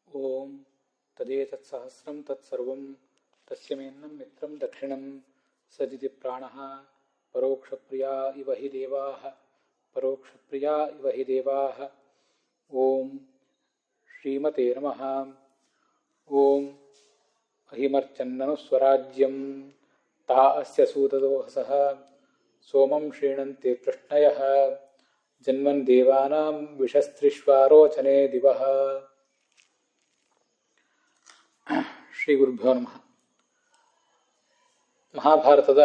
ಓಂ ತದೇತತ್ಸಹಸ್ರಂ ತತ್ಸರ್ವಂ ತಸ್ಯಮೇನ್ನಂ ಮಿತ್ರಂ ದಕ್ಷಿಣಂ ಸದಿತಿ ಪ್ರಾಣಃ ಪರೋಕ್ಷಪ್ರಿಯಾ ಇವ ಹಿ ದೇವಾಃ ಪರೋಕ್ಷಪ್ರಿಯಾ ಇವ ಹಿ ದೇವಾಃ. ಓಂ ಶ್ರೀಮತೆ ನಮಃ. ಓಂ ಅಹಿಮರ್ಚನ್ನನು ಸ್ವರಾಜ್ಯಂ ತಾ ಅಸ್ಯ ಸೂತದೋಹಸಃ ಸೋಮಂ ಶ್ರೀಣಂತೆ ಕೃಷ್ಣಯಃ ಜನ್ಮನ್ ದೇವಾನಾಂ ವಿಷಸ್ತ್ರಿಷ್ವಾರೋಚನೆ ದಿವಃ. ಶ್ರೀ ಗುರುಭ್ಯೋ ನಮಃ. ಮಹಾಭಾರತದ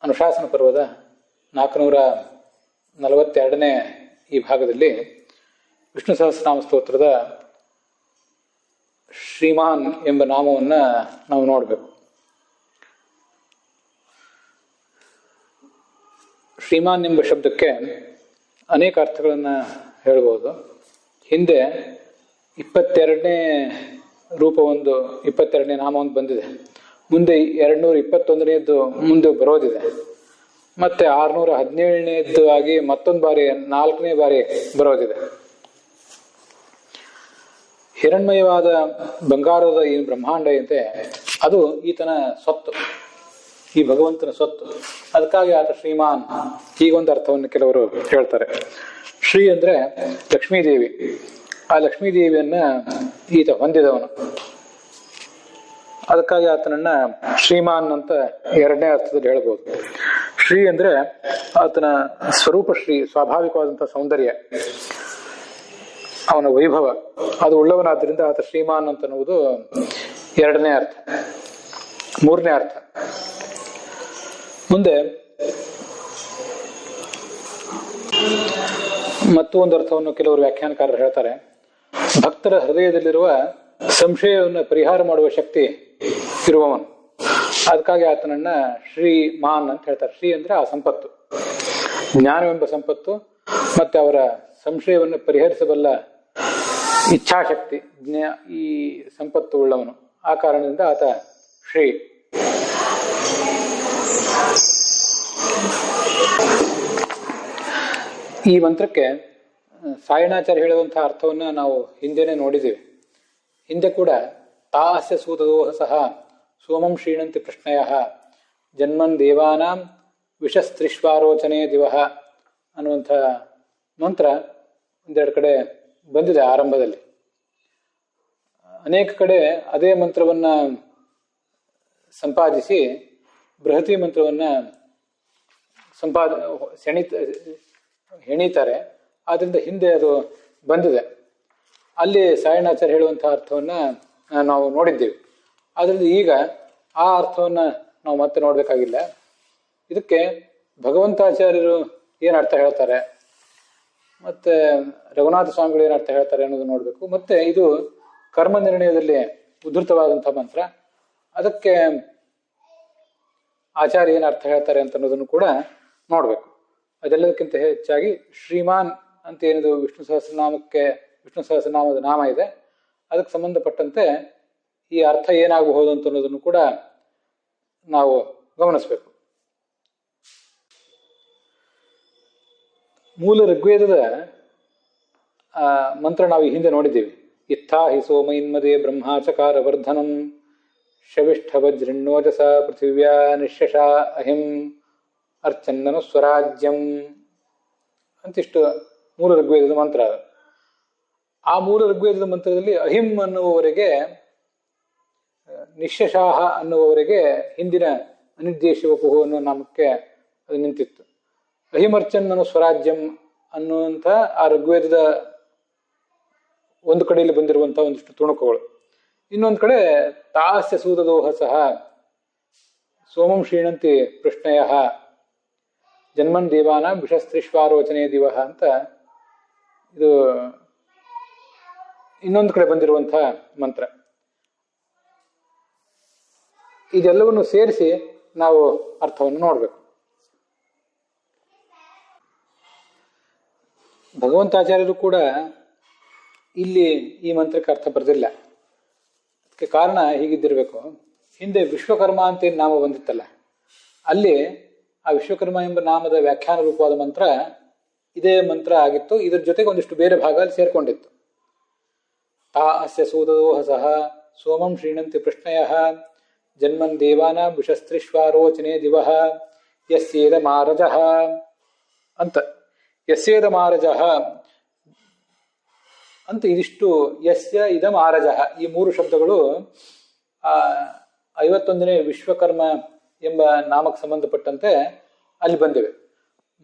ಅನುಶಾಸನ ಪರ್ವದ 442ನೇ ಈ ಭಾಗದಲ್ಲಿ ವಿಷ್ಣು ಸಹಸ್ರನಾಮ ಸ್ತೋತ್ರದ ಶ್ರೀಮಾನ್ ಎಂಬ ನಾಮವನ್ನು ನಾವು ನೋಡಬೇಕು. ಶ್ರೀಮಾನ್ ಎಂಬ ಶಬ್ದಕ್ಕೆ ಅನೇಕ ಅರ್ಥಗಳನ್ನು ಹೇಳಬಹುದು. ಹಿಂದೆ 22ನೇ ರೂಪ ಒಂದು 22ನೇ ನಾಮ ಒಂದು ಬಂದಿದೆ. ಮುಂದೆ 221ನೇದ್ದು ಮುಂದೆ ಬರೋದಿದೆ. ಮತ್ತೆ 617ನೇದ್ದು ಆಗಿ ಮತ್ತೊಂದು ಬಾರಿ 4ನೇ ಬಾರಿ ಬರೋದಿದೆ. ಹಿರಣ್ಮಯವಾದ ಬಂಗಾರದ ಏನು ಬ್ರಹ್ಮಾಂಡ ಇದೆ ಅದು ಈತನ ಸ್ವತ್ತು, ಈ ಭಗವಂತನ ಸ್ವತ್ತು. ಅದಕ್ಕಾಗಿ ಆತ ಶ್ರೀಮಾನ್ ಹೀಗೊಂದು ಅರ್ಥವನ್ನು ಕೆಲವರು ಹೇಳ್ತಾರೆ. ಶ್ರೀ ಅಂದ್ರೆ ಲಕ್ಷ್ಮೀದೇವಿ. ಆ ಲಕ್ಷ್ಮೀದೇವಿಯನ್ನ ಈತ ಹೊಂದಿದವನು. ಅದಕ್ಕಾಗಿ ಆತನನ್ನ ಶ್ರೀಮಾನ್ ಅಂತ ಎರಡನೇ ಅರ್ಥದಲ್ಲಿ ಹೇಳ್ಬೋದು. ಶ್ರೀ ಅಂದ್ರೆ ಆತನ ಸ್ವರೂಪ ಶ್ರೀ, ಸ್ವಾಭಾವಿಕವಾದಂತಹ ಸೌಂದರ್ಯ, ಅವನ ವೈಭವ ಅದು ಉಳ್ಳವನಾದ್ರಿಂದ ಆತ ಶ್ರೀಮಾನ್ ಅಂತ ಅನ್ನುವುದು ಎರಡನೇ ಅರ್ಥ. ಮೂರನೇ ಅರ್ಥ ಮುಂದೆ ಮತ್ತೊಂದು ಅರ್ಥವನ್ನು ಕೆಲವರು ವ್ಯಾಖ್ಯಾನಕಾರರು ಹೇಳ್ತಾರೆ. ಭಕ್ತರ ಹೃದಯದಲ್ಲಿರುವ ಸಂಶಯವನ್ನು ಪರಿಹಾರ ಮಾಡುವ ಶಕ್ತಿ ಇರುವವನು. ಅದಕ್ಕಾಗಿ ಆತನನ್ನ ಶ್ರೀಮಾನ್ ಅಂತ ಹೇಳ್ತಾರೆ. ಶ್ರೀ ಅಂದ್ರೆ ಆ ಸಂಪತ್ತು, ಜ್ಞಾನವೆಂಬ ಸಂಪತ್ತು, ಮತ್ತೆ ಅವರ ಸಂಶಯವನ್ನು ಪರಿಹರಿಸಬಲ್ಲ ಇಚ್ಛಾಶಕ್ತಿ, ಈ ಸಂಪತ್ತು ಉಳ್ಳವನು. ಆ ಕಾರಣದಿಂದ ಆತ ಶ್ರೀ. ಈ ಮಂತ್ರಕ್ಕೆ ಸಾಯಣಾಚಾರ್ಯ ಹೇಳುವಂತಹ ಅರ್ಥವನ್ನ ನಾವು ಹಿಂದೆನೆ ನೋಡಿದ್ದೇವೆ. ಹಿಂದೆ ಕೂಡ ತಾಸ್ಯ ಸೂತದೋಹಸಃ ಸೋಮಂ ಶ್ರೀಣಂತಿ ಕೃಷ್ಣಯಃ ಜನ್ಮನ್ ದೇವಾನಾಂ ವಿಷಸ್ತ್ರಿಷ್ವಾರೋಚನೆ ದಿವಃ ಅನ್ನುವಂಥ ಮಂತ್ರ ಒಂದೆರಡು ಕಡೆ ಬಂದಿದೆ ಆರಂಭದಲ್ಲಿ. ಅನೇಕ ಕಡೆ ಅದೇ ಮಂತ್ರವನ್ನ ಸಂಪಾದಿಸಿ ಬೃಹತಿ ಮಂತ್ರವನ್ನ ಹೆಣಿತಾರೆ. ಆದ್ರಿಂದ ಹಿಂದೆ ಅದು ಬಂದಿದೆ. ಅಲ್ಲಿ ಸಾಯಣಾಚಾರ್ಯ ಹೇಳುವಂತಹ ಅರ್ಥವನ್ನ ನಾವು ನೋಡಿದ್ದೇವೆ. ಆದ್ರಿಂದ ಈಗ ಆ ಅರ್ಥವನ್ನ ನಾವು ಮತ್ತೆ ನೋಡ್ಬೇಕಾಗಿಲ್ಲ. ಇದಕ್ಕೆ ಭಗವಂತಾಚಾರ್ಯರು ಏನ್ ಅರ್ಥ ಹೇಳ್ತಾರೆ, ಮತ್ತೆ ರಘುನಾಥ ಸ್ವಾಮಿಗಳು ಏನ್ ಅರ್ಥ ಹೇಳ್ತಾರೆ ಅನ್ನೋದು ನೋಡ್ಬೇಕು. ಮತ್ತೆ ಇದು ಕರ್ಮ ನಿರ್ಣಯದಲ್ಲಿ ಉದ್ಧೃತವಾದಂತಹ ಮಂತ್ರ. ಅದಕ್ಕೆ ಆಚಾರ್ಯ ಏನ್ ಅರ್ಥ ಹೇಳ್ತಾರೆ ಅಂತ ಅನ್ನೋದನ್ನು ಕೂಡ ನೋಡ್ಬೇಕು. ಅದೆಲ್ಲದಕ್ಕಿಂತ ಹೆಚ್ಚಾಗಿ ಶ್ರೀಮಾನ್ ಅಂತ ಏನಿದು ವಿಷ್ಣು ಸಹಸ್ರನಾಮದ ನಾಮ ಇದೆ, ಅದಕ್ಕೆ ಸಂಬಂಧಪಟ್ಟಂತೆ ಈ ಅರ್ಥ ಏನಾಗಬಹುದು ಅಂತ ಅನ್ನೋದನ್ನು ಕೂಡ ನಾವು ಗಮನಿಸಬೇಕು. ಮೂಲ ಋಗ್ವೇದದ ಮಂತ್ರ ನಾವು ಈ ಹಿಂದೆ ನೋಡಿದ್ದೀವಿ. ಇತ್ಥಾ ಹಿ ಸೋಮೈನ್ಮದೇ ಬ್ರಹ್ಮಾಚಕಾರ ವರ್ಧನಂ ಶವಿಷ್ಠ ವಜ್ರಿಣ್ಣೋಜಸ ಪೃಥಿವ್ಯಾ ನಿಶ್ಯಶ ಅಹಿಂ ಅರ್ಚನ್ನನು ಸ್ವರಾಜ್ಯಂ ಅಂತಿಷ್ಟು ಮೂಲ ಋಗ್ವೇದದ ಮಂತ್ರ. ಆ ಮೂಲ ಋಗ್ವೇದದ ಮಂತ್ರದಲ್ಲಿ ಅಹಿಂ ಅನ್ನುವವರೆಗೆ, ನಿಶ್ಯಶಾಹ ಅನ್ನುವವರೆಗೆ ಹಿಂದಿನ ಅನಿರ್ದೇಶವಪುಹು ಅನ್ನೋ ನಾಮಕ್ಕೆ ಅದು ನಿಂತಿತ್ತು. ಅಹಿಮರ್ಚನ್ನನು ಸ್ವರಾಜ್ಯಂ ಅನ್ನುವಂಥ ಆ ಋಗ್ವೇದದ ಒಂದು ಕಡೆಯಲ್ಲಿ ಬಂದಿರುವಂತಹ ಒಂದಿಷ್ಟು ತುಣುಕುಗಳು. ಇನ್ನೊಂದು ಕಡೆ ತಾಸ್ಯ ಸೂತದೋಹಸಃ ಸೋಮಂ ಶ್ರೀಣಂತಿ ಕೃಷ್ಣಯಃ ಜನ್ಮನ್ ದೇವಾನ ವಿಷಸ್ತ್ರಿಷ್ವಾರೋಚನೆ ದಿವಹ ಅಂತ ಇದು ಇನ್ನೊಂದು ಕಡೆ ಬಂದಿರುವಂತಹ ಮಂತ್ರ. ಇದೆಲ್ಲವನ್ನು ಸೇರಿಸಿ ನಾವು ಅರ್ಥವನ್ನು ನೋಡ್ಬೇಕು. ಭಗವಂತಾಚಾರ್ಯರು ಕೂಡ ಇಲ್ಲಿ ಈ ಮಂತ್ರಕ್ಕೆ ಅರ್ಥ ಬರೆದಿಲ್ಲ. ಅದಕ್ಕೆ ಕಾರಣ ಹೀಗಿದ್ದಿರಬೇಕು. ಹಿಂದೆ ವಿಶ್ವಕರ್ಮ ಅಂತ ಏನು ನಾಮ ಬಂದಿತ್ತಲ್ಲ, ಅಲ್ಲಿ ಆ ವಿಶ್ವಕರ್ಮ ಎಂಬ ನಾಮದ ವ್ಯಾಖ್ಯಾನ ರೂಪವಾದ ಮಂತ್ರ ಇದೇ ಮಂತ್ರ ಆಗಿತ್ತು. ಇದ್ರ ಜೊತೆಗೆ ಒಂದಿಷ್ಟು ಬೇರೆ ಭಾಗ ಅಲ್ಲಿ ಸೇರ್ಕೊಂಡಿತ್ತು. ತಾ ಅಸ್ಯ ಸೂದದೋಹಸಃ ಸೋಮಂ ಶ್ರೀಣಂತಿ ಪೃಷ್ಣಯಃ ಜನ್ಮನ್ ದೇವಾನಾಂ ವಿಷಸ್ತ್ರಿಶ್ವಾರೋಚನೆ ದಿವಃ ಯಸ್ಯೇದ ಮಾರಜಃ ಅಂತ. ಯಸ್ಯೇದ ಮಾರಜಃ ಅಂತ ಇದಿಷ್ಟು ಯಸ್ಯ ಇದಂ ಆರಜಃ ಈ ಮೂರು ಶಬ್ದಗಳು 51ನೇ ವಿಶ್ವಕರ್ಮ ಎಂಬ ನಾಮಕ್ಕೆ ಸಂಬಂಧಪಟ್ಟಂತೆ ಅಲ್ಲಿ ಬಂದಿವೆ.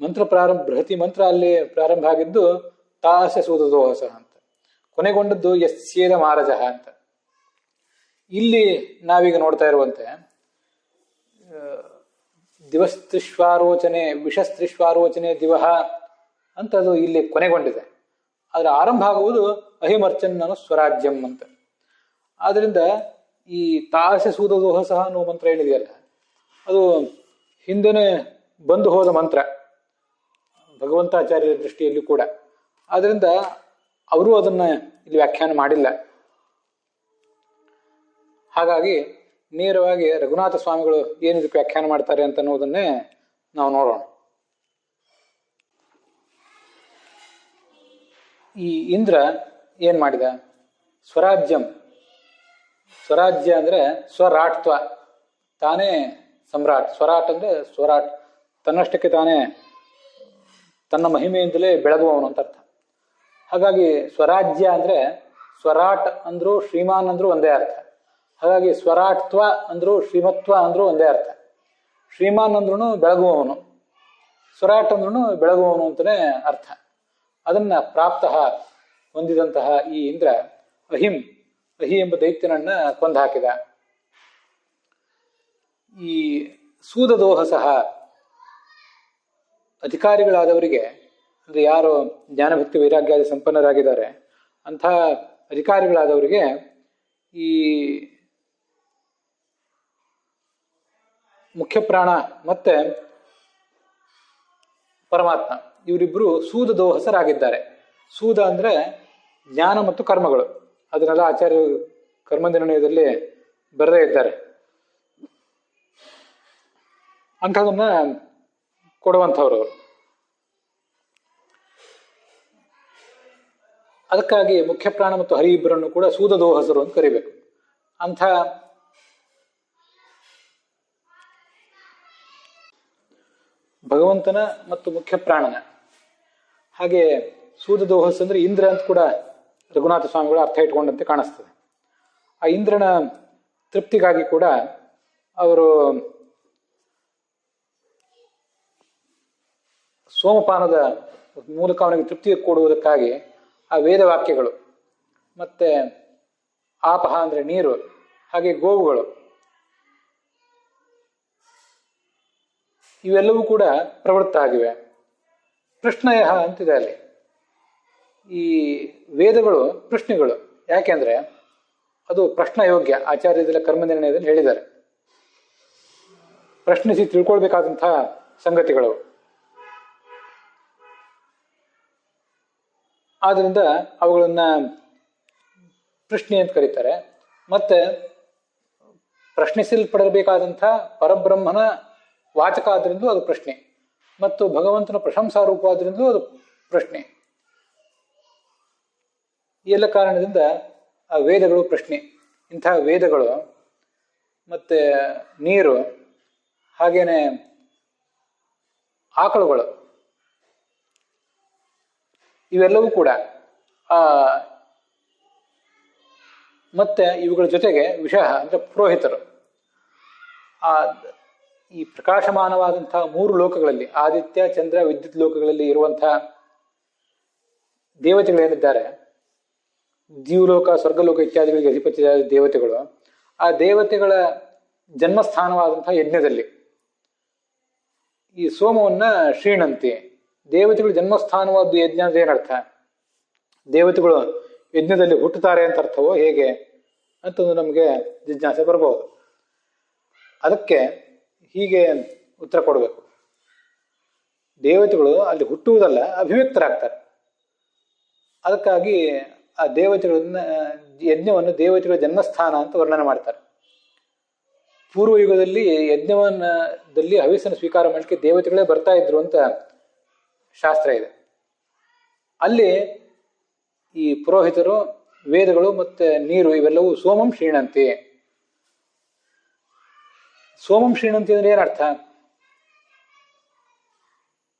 ಮಂತ್ರ ಪ್ರಾರಂಭ ಬೃಹತಿ ಮಂತ್ರ ಅಲ್ಲಿ ಪ್ರಾರಂಭ ಆಗಿದ್ದು ತಾಸ್ಯ ಸೂದದೋಹಸ ಅಂತ, ಕೊನೆಗೊಂಡದ್ದು ಯಸ್ಯೇದ ಮಾರಜಃ ಅಂತ. ಇಲ್ಲಿ ನಾವೀಗ ನೋಡ್ತಾ ಇರುವಂತೆ ದಿವಸ್ತ್ರಿಶ್ವಾರೋಚನೆ ವಿಷಸ್ತ್ರಿಶ್ವಾರೋಚನೆ ದಿವಹ ಅಂತ ಅದು ಇಲ್ಲಿ ಕೊನೆಗೊಂಡಿದೆ. ಅದರ ಆರಂಭ ಆಗುವುದು ಅಹಿಮರ್ಚನ್ನನು ಸ್ವರಾಜ್ಯಂ ಅಂತ. ಆದ್ರಿಂದ ಈ ತಾಸ್ಯ ಸೂದದೋಹಸ ಅನ್ನುವ ಮಂತ್ರ ಏನಿದೆಯಲ್ಲ ಅದು ಹಿಂದೆನೆ ಬಂದು ಹೋದ ಮಂತ್ರ ಭಗವಂತಾಚಾರ್ಯರ ದೃಷ್ಟಿಯಲ್ಲಿ ಕೂಡ. ಆದ್ರಿಂದ ಅವರು ಅದನ್ನ ಇಲ್ಲಿ ವ್ಯಾಖ್ಯಾನ ಮಾಡಿಲ್ಲ. ಹಾಗಾಗಿ ನೇರವಾಗಿ ರಘುನಾಥ ಸ್ವಾಮಿಗಳು ಏನಿದಕ್ಕೆ ವ್ಯಾಖ್ಯಾನ ಮಾಡ್ತಾರೆ ಅಂತ ಅನ್ನೋದನ್ನೇ ನಾವು ನೋಡೋಣ. ಈ ಇಂದ್ರ ಏನ್ ಮಾಡಿದ? ಸ್ವರಾಜ್ಯಂ, ಸ್ವರಾಜ್ಯ ಅಂದ್ರೆ ಸ್ವರಾಟ್ತ್ವ, ತಾನೇ ಸಮ್ರಾಟ್. ಸ್ವರಾಟ್ ಅಂದ್ರೆ ಸ್ವರಾಟ್, ತನ್ನಷ್ಟಕ್ಕೆ ತಾನೇ ತನ್ನ ಮಹಿಮೆಯಿಂದಲೇ ಬೆಳಗುವವನು ಅಂತ ಅರ್ಥ. ಹಾಗಾಗಿ ಸ್ವರಾಜ್ಯ ಅಂದ್ರೆ ಸ್ವರಾಟ್ ಅಂದ್ರೂ ಶ್ರೀಮಾನ್ ಅಂದ್ರೂ ಒಂದೇ ಅರ್ಥ. ಹಾಗಾಗಿ ಸ್ವರಾಟ್ತ್ವ ಅಂದ್ರೂ ಶ್ರೀಮತ್ವ ಅಂದ್ರೂ ಒಂದೇ ಅರ್ಥ. ಶ್ರೀಮಾನ್ ಅಂದ್ರೂ ಬೆಳಗುವವನು, ಸ್ವರಾಟ್ ಅಂದ್ರೂ ಬೆಳಗುವವನು ಅಂತಲೇ ಅರ್ಥ. ಅದನ್ನ ಪ್ರಾಪ್ತ ಹೊಂದಿದಂತಹ ಈ ಇಂದ್ರ ಅಹಿ ಎಂಬ ದೈತ್ಯನನ್ನ ಕೊಂದು ಹಾಕಿದ. ಈ ಸೂದದೋಹಸಃ ಅಧಿಕಾರಿಗಳಾದವರಿಗೆ, ಅಂದ್ರೆ ಯಾರು ಜ್ಞಾನಭಕ್ತಿ ವೈರಾಗ್ಯಾದಿ ಸಂಪನ್ನರಾಗಿದ್ದಾರೆ ಅಂಥ ಅಧಿಕಾರಿಗಳಾದವರಿಗೆ ಈ ಮುಖ್ಯ ಪ್ರಾಣ ಮತ್ತೆ ಪರಮಾತ್ಮ ಇವರಿಬ್ಬರು ಸೂದದೋಹಸರಾಗಿದ್ದಾರೆ. ಸೂದ ಅಂದ್ರೆ ಜ್ಞಾನ ಮತ್ತು ಕರ್ಮಗಳು, ಅದನ್ನೆಲ್ಲ ಆಚಾರ್ಯ ಕರ್ಮನಿರ್ಣಯದಲ್ಲಿ ಬರದೇ ಇದ್ದಾರೆ. ಅಂಥದನ್ನ ಕೊಡುವಂಥವ್ರು ಅವರು. ಅದಕ್ಕಾಗಿ ಮುಖ್ಯ ಪ್ರಾಣ ಮತ್ತು ಹರಿ ಇಬ್ಬರನ್ನು ಕೂಡ ಸೂದದೋಹಸರು ಅಂತ ಕರಿಬೇಕು. ಅಂಥ ಭಗವಂತನ ಮತ್ತು ಮುಖ್ಯ ಪ್ರಾಣನ, ಹಾಗೆ ಸೂದದೋಹಸ್ ಅಂದ್ರೆ ಇಂದ್ರ ಅಂತ ಕೂಡ ರಘುನಾಥ ಸ್ವಾಮಿಗಳು ಅರ್ಥ ಇಟ್ಕೊಂಡಂತೆ ಕಾಣಿಸ್ತದೆ. ಆ ಇಂದ್ರನ ತೃಪ್ತಿಗಾಗಿ ಕೂಡ ಅವರು ಸೋಮಪಾನದ ಮೂಲಕ ಅವನಿಗೆ ತೃಪ್ತಿ ಕೊಡುವುದಕ್ಕಾಗಿ ಆ ವೇದವಾಕ್ಯಗಳು ಮತ್ತೆ ಆಪಹ ಅಂದ್ರೆ ನೀರು, ಹಾಗೆ ಗೋವುಗಳು ಇವೆಲ್ಲವೂ ಕೂಡ ಪ್ರವೃತ್ತ ಆಗಿವೆ. ಕೃಷ್ಣಯ ಅಂತಿದೆ ಅಲ್ಲಿ. ಈ ವೇದಗಳು ಕೃಷ್ಣಿಗಳು, ಯಾಕೆಂದ್ರೆ ಅದು ಪ್ರಶ್ನ ಯೋಗ್ಯ. ಆಚಾರ್ಯದಲ್ಲ ಕರ್ಮನಿರ್ಣಯದಲ್ಲಿ ಹೇಳಿದ್ದಾರೆ, ಪ್ರಶ್ನಿಸಿ ತಿಳ್ಕೊಳ್ಬೇಕಾದಂತಹ ಸಂಗತಿಗಳು. ಆದ್ರಿಂದ ಅವುಗಳನ್ನ ಪ್ರಶ್ನೆ ಅಂತ ಕರೀತಾರೆ. ಮತ್ತೆ ಪ್ರಶ್ನಿಸಲ್ಪಡಬೇಕಾದಂಥ ಪರಬ್ರಹ್ಮನ ವಾಚಕ ಆದ್ರಿಂದಲೂ ಅದು ಪ್ರಶ್ನೆ, ಮತ್ತು ಭಗವಂತನ ಪ್ರಶಂಸಾ ರೂಪ ಆದ್ರಿಂದಲೂ ಅದು ಪ್ರಶ್ನೆ. ಈ ಎಲ್ಲ ಕಾರಣದಿಂದ ಆ ವೇದಗಳು ಪ್ರಶ್ನೆ. ಇಂಥ ವೇದಗಳು ಮತ್ತೆ ನೀರು, ಹಾಗೇನೆ ಆಕಳುಗಳು, ಇವೆಲ್ಲವೂ ಕೂಡ ಮತ್ತೆ ಇವುಗಳ ಜೊತೆಗೆ ವಿಷಯ ಅಂದ್ರೆ ಪುರೋಹಿತರು. ಈ ಪ್ರಕಾಶಮಾನವಾದಂತಹ 3 ಲೋಕಗಳಲ್ಲಿ, ಆದಿತ್ಯ ಚಂದ್ರ ವಿದ್ಯುತ್ ಲೋಕಗಳಲ್ಲಿ ಇರುವಂತಹ ದೇವತೆಗಳೇನಿದ್ದಾರೆ, ಜೀವಲೋಕ ಸ್ವರ್ಗಲೋಕ ಇತ್ಯಾದಿಗಳಿಗೆ ಅಧಿಪತಿ ದೇವತೆಗಳು, ಆ ದೇವತೆಗಳ ಜನ್ಮಸ್ಥಾನವಾದಂತಹ ಯಜ್ಞದಲ್ಲಿ ಈ ಸೋಮವನ್ನ ಶ್ರೀಣಂತಿ. ದೇವತೆಗಳು ಜನ್ಮಸ್ಥಾನವಾದ ಯಜ್ಞ ಅಂದ್ರೆ ಏನರ್ಥ? ದೇವತೆಗಳು ಯಜ್ಞದಲ್ಲಿ ಹುಟ್ಟುತ್ತಾರೆ ಅಂತ ಅರ್ಥವೋ ಹೇಗೆ ಅಂತಂದು ನಮಗೆ ಜಿಜ್ಞಾಸೆ ಬರಬಹುದು. ಅದಕ್ಕೆ ಹೀಗೆ ಉತ್ತರ ಕೊಡಬೇಕು. ದೇವತೆಗಳು ಅಲ್ಲಿ ಹುಟ್ಟುವುದಲ್ಲ, ಅಭಿವ್ಯಕ್ತರಾಗ್ತಾರೆ. ಅದಕ್ಕಾಗಿ ಆ ದೇವತೆಗಳನ್ನ ಯಜ್ಞವನ್ನು ದೇವತೆಗಳ ಜನ್ಮಸ್ಥಾನ ಅಂತ ವರ್ಣನೆ ಮಾಡ್ತಾರೆ. ಪೂರ್ವಯುಗದಲ್ಲಿ ಯಜ್ಞವನ್ನದಲ್ಲಿ ಹವಿಸ್ಸನ್ನು ಸ್ವೀಕಾರ ಮಾಡಲಿಕ್ಕೆ ದೇವತೆಗಳೇ ಬರ್ತಾ ಇದ್ರು ಅಂತ ಶಾಸ್ತ್ರ ಇದೆ. ಅಲ್ಲಿ ಈ ಪುರೋಹಿತರು ವೇದಗಳು ಮತ್ತೆ ನೀರು ಇವೆಲ್ಲವೂ ಸೋಮಂ ಕ್ಷೀಣಂತಿ. ಸೋಮಂ ಕ್ಷೀಣಂತಿ ಅಂದ್ರೆ ಏನರ್ಥ?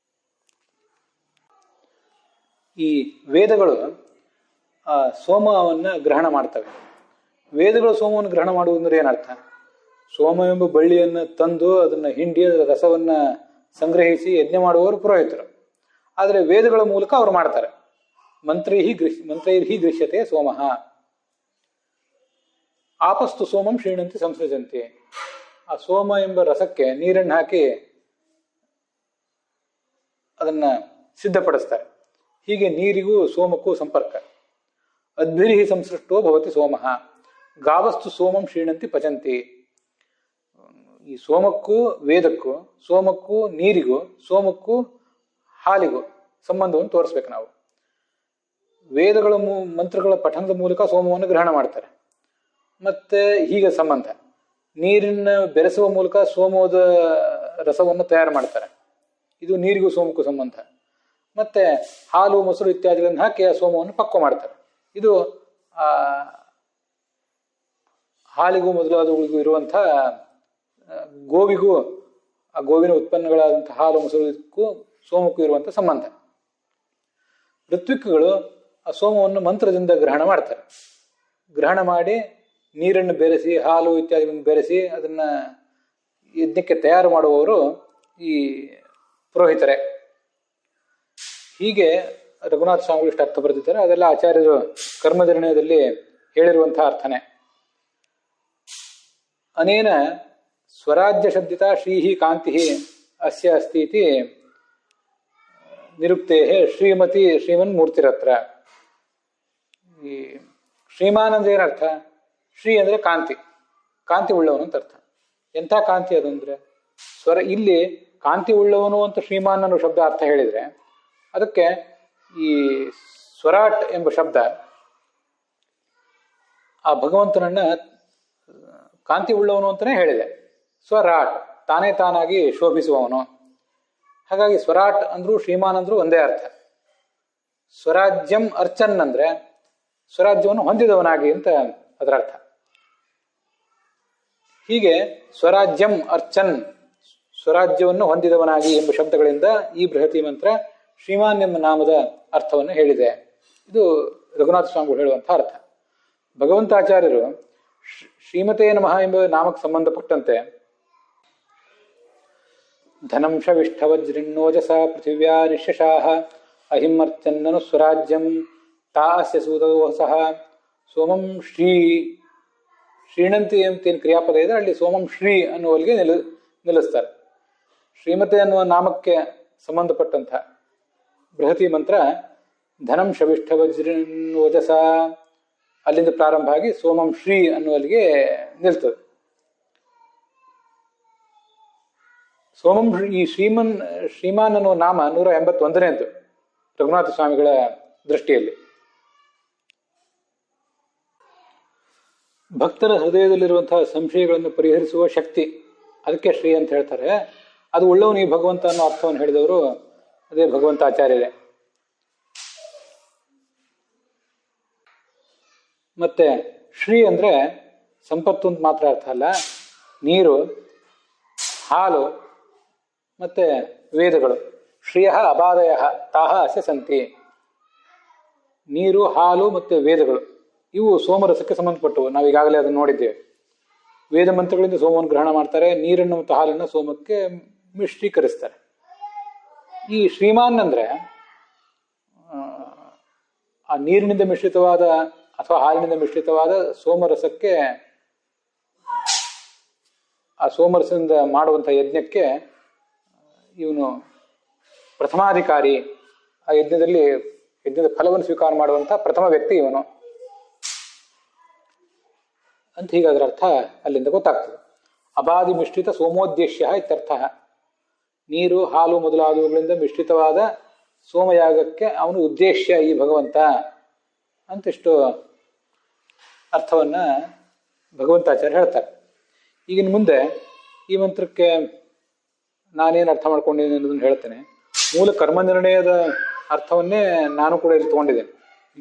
ಈ ವೇದಗಳು ಸೋಮವನ್ನು ಗ್ರಹಣ ಮಾಡ್ತವೆ. ವೇದಗಳು ಸೋಮವನ್ನು ಗ್ರಹಣ ಮಾಡುವುದಂದ್ರೆ ಏನರ್ಥ? ಸೋಮ ಎಂಬ ಬಳ್ಳಿಯನ್ನು ತಂದು ಅದನ್ನು ಹಿಂಡಿ ಅದರ ರಸವನ್ನು ಸಂಗ್ರಹಿಸಿ ಯಜ್ಞ ಮಾಡುವವರು ಪುರೋಹಿತರು. ಆದರೆ ವೇದಗಳ ಮೂಲಕ ಅವರು ಮಾಡ್ತಾರೆ. ಮಂತ್ರೈರ್ಹಿ ಗೃಹ್ಯತೆ ಸೋಮಃ. ಆಪಸ್ತು ಸೋಮಂ ಕ್ಷೀಣಂತಿ ಸಂಸೃಜಂತಿ. ಆ ಸೋಮ ಎಂಬ ರಸಕ್ಕೆ ನೀರನ್ನು ಹಾಕಿ ಅದನ್ನ ಸಿದ್ಧಪಡಿಸ್ತಾರೆ. ಹೀಗೆ ನೀರಿಗೂ ಸೋಮಕ್ಕೂ ಸಂಪರ್ಕ. ಅದ್ಭಿರ್ಹಿ ಸಂಸೃಷ್ಟೋ ಭವತಿ ಸೋಮಃ. ಗಾವಸ್ತು ಸೋಮಂ ಕ್ಷೀಣಂತಿ ಪಚಂತಿ. ಈ ಸೋಮಕ್ಕೂ ವೇದಕ್ಕೂ, ಸೋಮಕ್ಕೂ ನೀರಿಗೂ, ಸೋಮಕ್ಕೂ ಹಾಲಿಗೂ ಸಂಬಂಧವನ್ನು ತೋರಿಸ್ಬೇಕು ನಾವು. ವೇದಗಳ ಮಂತ್ರಗಳ ಪಠಣದ ಮೂಲಕ ಸೋಮವನ್ನು ಗ್ರಹಣ ಮಾಡ್ತಾರೆ. ಮತ್ತೆ ಹೀಗೆ ಸಂಬಂಧ. ನೀರನ್ನ ಬೆರೆಸುವ ಮೂಲಕ ಸೋಮದ ರಸವನ್ನು ತಯಾರು ಮಾಡ್ತಾರೆ. ಇದು ನೀರಿಗೂ ಸೋಮಕ್ಕೂ ಸಂಬಂಧ. ಮತ್ತೆ ಹಾಲು, ಮೊಸರು ಇತ್ಯಾದಿಗಳನ್ನು ಹಾಕಿ ಆ ಸೋಮವನ್ನು ಪಕ್ವ ಮಾಡ್ತಾರೆ. ಇದು ಹಾಲಿಗೂ ಮೊದಲಾದವುಗಳಿಗೂ ಇರುವಂಥ ಗೋವಿಗೂ, ಆ ಗೋವಿನ ಉತ್ಪನ್ನಗಳಾದಂಥ ಹಾಲು, ಮೊಸರುಗೂ ಸೋಮಕ್ಕೂ ಇರುವಂಥ ಸಂಬಂಧ. ಋತ್ವಿಕ್ಗಳು ಆ ಸೋಮವನ್ನು ಮಂತ್ರದಿಂದ ಗ್ರಹಣ ಮಾಡ್ತಾರೆ. ಗ್ರಹಣ ಮಾಡಿ ನೀರನ್ನು ಬೆರೆಸಿ, ಹಾಲು ಇತ್ಯಾದಿಗಳನ್ನು ಬೆರೆಸಿ ಅದನ್ನ ಯಜ್ಞಕ್ಕೆ ತಯಾರು ಮಾಡುವವರು ಈ ಪುರೋಹಿತರೆ. ಹೀಗೆ ರಘುನಾಥ ಸ್ವಾಮಿಗಳು ಇಷ್ಟು ಅರ್ಥ ಬರೆದಿದ್ದಾರೆ. ಅದೆಲ್ಲ ಆಚಾರ್ಯರು ಕರ್ಮನಿರ್ಣಯದಲ್ಲಿ ಹೇಳಿರುವಂತಹ ಅರ್ಥನೇ. ಅನೇನ ಸ್ವರಾಜ್ಯ ಶಬ್ದಿತ ಶ್ರೀಹಿ ಕಾಂತಿ ಅಸ್ಯ ಅಸ್ತಿ ಇತಿ ನಿರುಕ್ತೆ ಶ್ರೀಮತಿ ಶ್ರೀಮನ್ ಮೂರ್ತಿರತ್ರ. ಈ ಶ್ರೀಮಾನ್ ಅಂದ್ರೆ ಏನರ್ಥ? ಶ್ರೀ ಅಂದ್ರೆ ಕಾಂತಿ, ಕಾಂತಿ ಉಳ್ಳವನು ಅಂತ ಅರ್ಥ. ಎಂಥ ಕಾಂತಿ ಅದು ಅಂದ್ರೆ ಇಲ್ಲಿ ಕಾಂತಿ ಉಳ್ಳವನು ಅಂತ ಶ್ರೀಮಾನ್ ಅನ್ನೋ ಶಬ್ದ ಅರ್ಥ ಹೇಳಿದ್ರೆ, ಅದಕ್ಕೆ ಈ ಸ್ವರಾಟ್ ಎಂಬ ಶಬ್ದ ಆ ಭಗವಂತನನ್ನ ಕಾಂತಿ ಉಳ್ಳವನು ಅಂತಾನೆ ಹೇಳಿದೆ. ಸ್ವರಾಟ್ ತಾನೇ ತಾನಾಗಿ ಶೋಭಿಸುವವನು. ಹಾಗಾಗಿ ಸ್ವರಾಟ್ ಅಂದ್ರೂ ಶ್ರೀಮಾನ್ ಅಂದ್ರೂ ಒಂದೇ ಅರ್ಥ. ಸ್ವರಾಜ್ಯಂ ಅರ್ಚನ್ ಅಂದ್ರೆ ಸ್ವರಾಜ್ಯವನ್ನು ಹೊಂದಿದವನಾಗಿ ಅಂತ ಅದರ ಅರ್ಥ. ಹೀಗೆ ಸ್ವರಾಜ್ಯಂ ಅರ್ಚನ್, ಸ್ವರಾಜ್ಯವನ್ನು ಹೊಂದಿದವನಾಗಿ ಎಂಬ ಶಬ್ದಗಳಿಂದ ಈ ಬೃಹತಿ ಮಂತ್ರ ಶ್ರೀಮಾನ್ ಎಂಬ ನಾಮದ ಅರ್ಥವನ್ನು ಹೇಳಿದೆ. ಇದು ರಘುನಾಥ ಸ್ವಾಮಿಗಳು ಹೇಳುವಂಥ ಅರ್ಥ. ಭಗವಂತಾಚಾರ್ಯರು ಶ್ರೀಮತೇ ನಮಃ ಎಂಬ ನಾಮಕ್ಕೆ ಸಂಬಂಧಪಟ್ಟಂತೆ ಧನಂಶ ವಿಷ್ಠವಜ್ರಿಣ್ಣೋಜಸ ಪೃಥಿವ್ಯಾ ನಿಶಶಾಹ ಅಹಿಮರ್ಚನ್ನನು ಸ್ವರಾಜ್ಯಂ ತಾಸ್ಯ ಸೂತದೋಸಃ ಸೋಮಂ ಶ್ರೀ ಶ್ರೀಣಂತಿ ಅಂತೇನು ಕ್ರಿಯಾಪದ ಇದೆ, ಅಲ್ಲಿ ಸೋಮಂ ಶ್ರೀ ಅನ್ನುವಲ್ಲಿಗೆ ನಿಲ್ಲಿಸ್ತಾರೆ. ಶ್ರೀಮತೆ ಅನ್ನುವ ನಾಮಕ್ಕೆ ಸಂಬಂಧಪಟ್ಟಂಥ ಬೃಹತಿ ಮಂತ್ರ ಧನಂಶ ವಿಷ್ಠವಜ್ರಿಣ್ಣೋಜಸ ಅಲ್ಲಿಂದ ಪ್ರಾರಂಭ ಆಗಿ ಸೋಮಂ ಶ್ರೀ ಅನ್ನುವಲ್ಲಿಗೆ ನಿಲ್ತದೆ. ಸೋಮಂ ಈ ಶ್ರೀಮಾನ್ ಅನ್ನುವ ನಾಮ 181ನೇದ್ದು ರಘುನಾಥ ಸ್ವಾಮಿಗಳ ದೃಷ್ಟಿಯಲ್ಲಿ. ಭಕ್ತರ ಹೃದಯದಲ್ಲಿರುವಂತಹ ಸಂಶಯಗಳನ್ನು ಪರಿಹರಿಸುವ ಶಕ್ತಿ, ಅದಕ್ಕೆ ಶ್ರೀ ಅಂತ ಹೇಳ್ತಾರೆ. ಅದು ಉಳ್ಳವನು ಈ ಭಗವಂತ ಅನ್ನೋ ಅರ್ಥವನ್ನು ಹೇಳಿದವರು ಅದೇ ಭಗವಂತಾಚಾರ್ಯರೇ. ಮತ್ತೆ ಶ್ರೀ ಅಂದ್ರೆ ಸಂಪತ್ತು ಅಂತ ಮಾತ್ರ ಅರ್ಥ ಅಲ್ಲ. ನೀರು, ಹಾಲು ಮತ್ತೆ ವೇದಗಳು. ಶ್ರಿಯ ಅಬಾದಯ ತಾಹ ಅಸ್ಯ ಸಂತಿ. ನೀರು, ಹಾಲು ಮತ್ತೆ ವೇದಗಳು ಇವು ಸೋಮರಸಕ್ಕೆ ಸಂಬಂಧಪಟ್ಟವು. ನಾವು ಈಗಾಗಲೇ ಅದನ್ನು ನೋಡಿದ್ದೇವೆ. ವೇದ ಮಂತ್ರಗಳಿಂದ ಸೋಮವನ್ನು ಗ್ರಹಣ ಮಾಡ್ತಾರೆ. ನೀರನ್ನು ಮತ್ತು ಹಾಲನ್ನು ಸೋಮಕ್ಕೆ ಮಿಶ್ರೀಕರಿಸ್ತಾರೆ. ಈ ಶ್ರೀಮಾನ್ ಅಂದ್ರೆ ಆ ನೀರಿನಿಂದ ಮಿಶ್ರಿತವಾದ ಅಥವಾ ಹಾಲಿನಿಂದ ಮಿಶ್ರಿತವಾದ ಸೋಮರಸಕ್ಕೆ, ಆ ಸೋಮರಸದಿಂದ ಮಾಡುವಂಥ ಯಜ್ಞಕ್ಕೆ ಇವನು ಪ್ರಥಮಾಧಿಕಾರಿ. ಆ ಯಜ್ಞದ ಫಲವನ್ನು ಸ್ವೀಕಾರ ಮಾಡುವಂಥ ಪ್ರಥಮ ವ್ಯಕ್ತಿ ಇವನು ಅಂತ ಹೀಗೆ ಅದರ ಅರ್ಥ ಅಲ್ಲಿಂದ ಗೊತ್ತಾಗ್ತದೆ. ಅಬಾದಿ ಮಿಶ್ರಿತ ಸೋಮೋದ್ದೇಶ್ಯ ಇತ್ಯರ್ಥ. ನೀರು, ಹಾಲು ಮೊದಲಾದವುಗಳಿಂದ ಮಿಶ್ರಿತವಾದ ಸೋಮಯಾಗಕ್ಕೆ ಅವನು ಉದ್ದೇಶ್ಯ ಈ ಭಗವಂತ ಅಂತಿಷ್ಟು ಅರ್ಥವನ್ನ ಭಗವಂತಾಚಾರ್ಯ ಹೇಳ್ತಾರೆ. ಈಗಿನ ಮುಂದೆ ಈ ಮಂತ್ರಕ್ಕೆ ನಾನೇನು ಅರ್ಥ ಮಾಡ್ಕೊಂಡಿದ್ದೀನಿ ಅನ್ನೋದನ್ನು ಹೇಳ್ತೇನೆ. ಮೂಲ ಕರ್ಮ ನಿರ್ಣಯದ ಅರ್ಥವನ್ನೇ ನಾನು ಕೂಡ ಇಲ್ಲಿ ತಗೊಂಡಿದ್ದೇನೆ.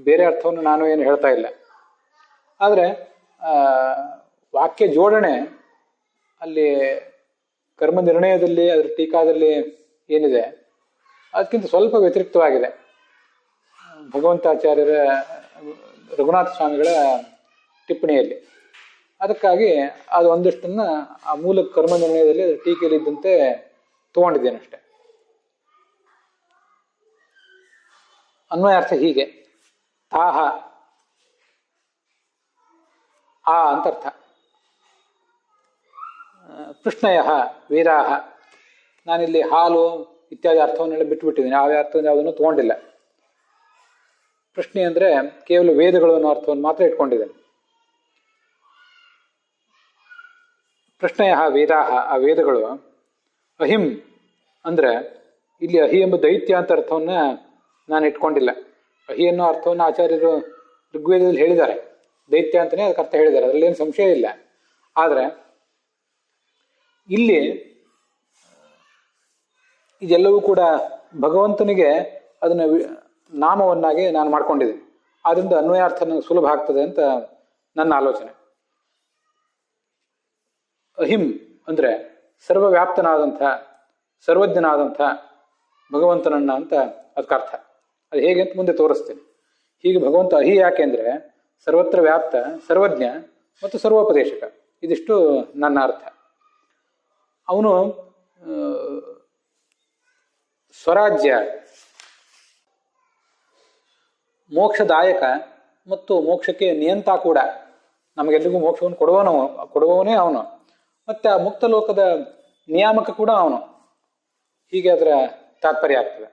ಬೇರೆ ಅರ್ಥವನ್ನು ನಾನು ಏನು ಹೇಳ್ತಾ ಇಲ್ಲ. ಆದರೆ ವಾಕ್ಯ ಜೋಡಣೆ ಅಲ್ಲಿ ಕರ್ಮ ನಿರ್ಣಯದಲ್ಲಿ ಅದರ ಟೀಕಾದಲ್ಲಿ ಏನಿದೆ ಅದಕ್ಕಿಂತ ಸ್ವಲ್ಪ ವ್ಯತಿರಿಕ್ತವಾಗಿದೆ. ಭಗವಂತಾಚಾರ್ಯರ ರಘುನಾಥ ಸ್ವಾಮಿಗಳ ಟಿಪ್ಪಣಿಯಲ್ಲಿ. ಅದಕ್ಕಾಗಿ ಅದು ಒಂದಷ್ಟನ್ನು ಆ ಮೂಲ ಕರ್ಮ ನಿರ್ಣಯದಲ್ಲಿ ಅದರ ಟೀಕೆಯಲ್ಲಿ ಇದ್ದಂತೆ ತಗೊಂಡಿದ್ದೇನಷ್ಟೆ. ಅನ್ವಯಾರ್ಥ ಹೀಗೆ: ತಾಹ ಆ ಅಂತ ಅರ್ಥ. ಕೃಷ್ಣಯ ವೀರಾಹ, ನಾನಿಲ್ಲಿ ಹಾಲು ಇತ್ಯಾದಿ ಅರ್ಥವನ್ನೆಲ್ಲ ಬಿಟ್ಟುಬಿಟ್ಟಿದ್ದೀನಿ, ಆ ಅರ್ಥವನ್ನು ಯಾವುದನ್ನು ತಗೊಂಡಿಲ್ಲ. ಕೃಷ್ಣಿ ಅಂದರೆ ಕೇವಲ ವೇದಗಳು ಅನ್ನೋ ಅರ್ಥವನ್ನು ಮಾತ್ರ ಇಟ್ಕೊಂಡಿದ್ದೇನೆ. ಕೃಷ್ಣಯ ವೇದಾಹ, ಆ ವೇದಗಳು. ಅಹಿಂ ಅಂದರೆ ಇಲ್ಲಿ ಅಹಿ ಎಂಬ ದೈತ್ಯ ಅಂತ ಅರ್ಥವನ್ನ ನಾನು ಇಟ್ಕೊಂಡಿಲ್ಲ. ಅಹಿ ಅನ್ನೋ ಅರ್ಥವನ್ನು ಆಚಾರ್ಯರು ಋಗ್ವೇದದಲ್ಲಿ ಹೇಳಿದ್ದಾರೆ, ದೈತ್ಯ ಅಂತಲೇ ಅದಕ್ಕೆ ಅರ್ಥ ಹೇಳಿದ್ದಾರೆ, ಅದರಲ್ಲೇನು ಸಂಶಯ ಇಲ್ಲ. ಆದರೆ ಇಲ್ಲಿ ಇದೆಲ್ಲವೂ ಕೂಡ ಭಗವಂತನಿಗೆ ಅದನ್ನು ನಾಮವನ್ನಾಗಿ ನಾನು ಮಾಡ್ಕೊಂಡಿದ್ದೀನಿ. ಆದ್ದರಿಂದ ಅನ್ವಯಾರ್ಥ ನನಗೆ ಸುಲಭ ಆಗ್ತದೆ ಅಂತ ನನ್ನ ಆಲೋಚನೆ. ಅಹಿಂ ಅಂದರೆ ಸರ್ವವ್ಯಾಪ್ತನಾದಂಥ, ಸರ್ವಜ್ಞನಾದಂಥ ಭಗವಂತನನ್ನ ಅಂತ ಅದಕ್ಕೆ ಅರ್ಥ. ಅದು ಹೇಗೆ ಅಂತ ಮುಂದೆ ತೋರಿಸ್ತೀನಿ. ಹೀಗೆ ಭಗವಂತ ಅಹಿ ಯಾಕೆ ಅಂದರೆ ಸರ್ವತ್ರ ವ್ಯಾಪ್ತ, ಸರ್ವಜ್ಞ ಮತ್ತು ಸರ್ವೋಪದೇಶಕ. ಇದಿಷ್ಟು ನನ್ನ ಅರ್ಥ. ಅವನು ಸ್ವರಾಜ್ಯ, ಮೋಕ್ಷದಾಯಕ ಮತ್ತು ಮೋಕ್ಷಕ್ಕೆ ನಿಯಂತ ಕೂಡ. ನಮಗೆಲ್ಲರಿಗೂ ಮೋಕ್ಷವನ್ನು ಕೊಡುವವನೇ ಅವನು. ಮತ್ತೆ ಆ ಮುಕ್ತ ಲೋಕದ ನಿಯಾಮಕ ಕೂಡ ಅವನು. ಹೀಗೆ ಅದರ ತಾತ್ಪರ್ಯ ಆಗ್ತದೆ.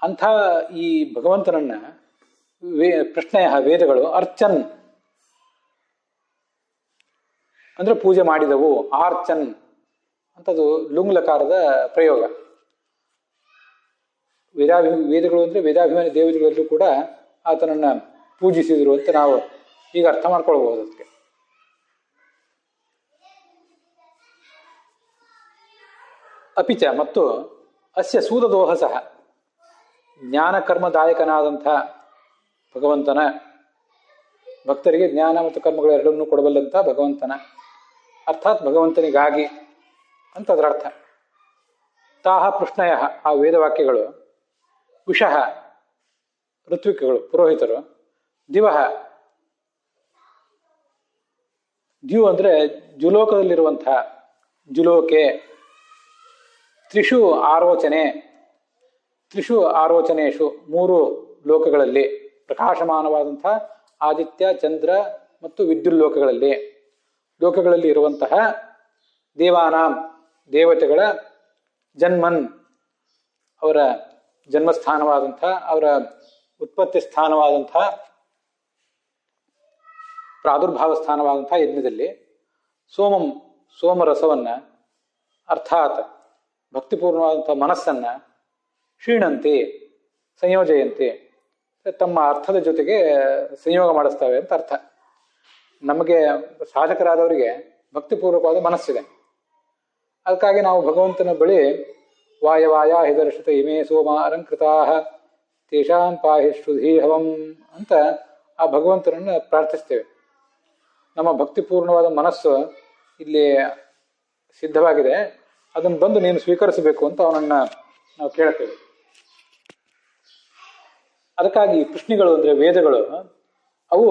ಅಂಥ ಈ ಭಗವಂತನನ್ನ ಕೃಷ್ಣಯ ವೇದಗಳು ಅರ್ಚನ್ ಅಂದ್ರೆ ಪೂಜೆ ಮಾಡಿದವು. ಆರ್ಚನ್ ಅಂತದು ಲುಂಗ್ಲಕಾರದ ಪ್ರಯೋಗ. ವೇದಗಳು ಅಂದ್ರೆ ವೇದಾಭಿಮಾನಿ ದೇವತೆಗಳೆಲ್ಲರೂ ಕೂಡ ಆತನನ್ನ ಪೂಜಿಸಿದರು ಅಂತ ನಾವು ಈಗ ಅರ್ಥ ಮಾಡ್ಕೊಳ್ಬಹುದು. ಅದಕ್ಕೆ ಅಪಿಚ ಮತ್ತು ಅಸ್ಯ ಸೂದದೋಹ ಸಹ, ಜ್ಞಾನಕರ್ಮದಾಯಕನಾದಂಥ ಭಗವಂತನ, ಭಕ್ತರಿಗೆ ಜ್ಞಾನ ಮತ್ತು ಕರ್ಮಗಳು ಎರಡನ್ನೂ ಕೊಡಬಲ್ಲಂಥ ಭಗವಂತನ, ಅರ್ಥಾತ್ ಭಗವಂತನಿಗಾಗಿ ಅಂತ ಅದರ ಅರ್ಥ. ತಾಹ ಪೃಷ್ಣಯ, ಆ ವೇದವಾಕ್ಯಗಳು. ವಿಷಃ ಋತ್ವಿಕಗಳು, ಪುರೋಹಿತರು. ದಿವಹ, ದ್ಯು ಅಂದರೆ ಜುಲೋಕದಲ್ಲಿರುವಂತಹ, ಜುಲೋಕೆ. ತ್ರಿಷು ಆರೋಚನೆ, ತ್ರಿಷು ಆರೋಚನೇಶು, ಮೂರು ಲೋಕಗಳಲ್ಲಿ, ಪ್ರಕಾಶಮಾನವಾದಂಥ ಆದಿತ್ಯ, ಚಂದ್ರ ಮತ್ತು ವಿದ್ಯುಲ್ಲೋಕಗಳಲ್ಲಿ, ಲೋಕಗಳಲ್ಲಿ ಇರುವಂತಹ ದೇವಾನಾಂ, ದೇವತೆಗಳ, ಜನ್ಮನ್, ಅವರ ಜನ್ಮಸ್ಥಾನವಾದಂಥ, ಅವರ ಉತ್ಪತ್ತಿ ಸ್ಥಾನವಾದಂಥ, ಪ್ರಾದುರ್ಭಾವ ಸ್ಥಾನವಾದಂಥ ಯಜ್ಞದಲ್ಲಿ, ಸೋಮಂ, ಸೋಮರಸವನ್ನ, ಅರ್ಥಾತ್ ಭಕ್ತಿಪೂರ್ಣವಾದಂಥ ಮನಸ್ಸನ್ನ, ಕ್ಷೀಣಂತಿ, ಸಂಯೋಜಯಂತಿ, ತಮ್ಮ ಅರ್ಥದ ಜೊತೆಗೆ ಸಂಯೋಗ ಮಾಡಿಸ್ತವೆ ಅಂತ ಅರ್ಥ. ನಮಗೆ ಸಾಧಕರಾದವರಿಗೆ ಭಕ್ತಿಪೂರ್ವಕವಾದ ಮನಸ್ಸಿದೆ. ಅದಕ್ಕಾಗಿ ನಾವು ಭಗವಂತನ ಬಳಿ ವಾಯ ಹಿದರ್ಶಿತ ಇಮೇ ಸೋಮ ಅಲಂಕೃತಾ ತೇಷಾಂ ಪಾಹಿ ಶ್ರುಧೀಹವಂ ಅಂತ ಆ ಭಗವಂತನನ್ನು ಪ್ರಾರ್ಥಿಸ್ತೇವೆ. ನಮ್ಮ ಭಕ್ತಿಪೂರ್ಣವಾದ ಮನಸ್ಸು ಇಲ್ಲಿ ಸಿದ್ಧವಾಗಿದೆ, ಅದನ್ನು ಬಂದು ನೀನು ಸ್ವೀಕರಿಸಬೇಕು ಅಂತ ಅವನನ್ನ ನಾವು ಕೇಳ್ತೇವೆ. ಅದಕ್ಕಾಗಿ ಕೃಷ್ಣಿಗಳು ಅಂದರೆ ವೇದಗಳು, ಅವು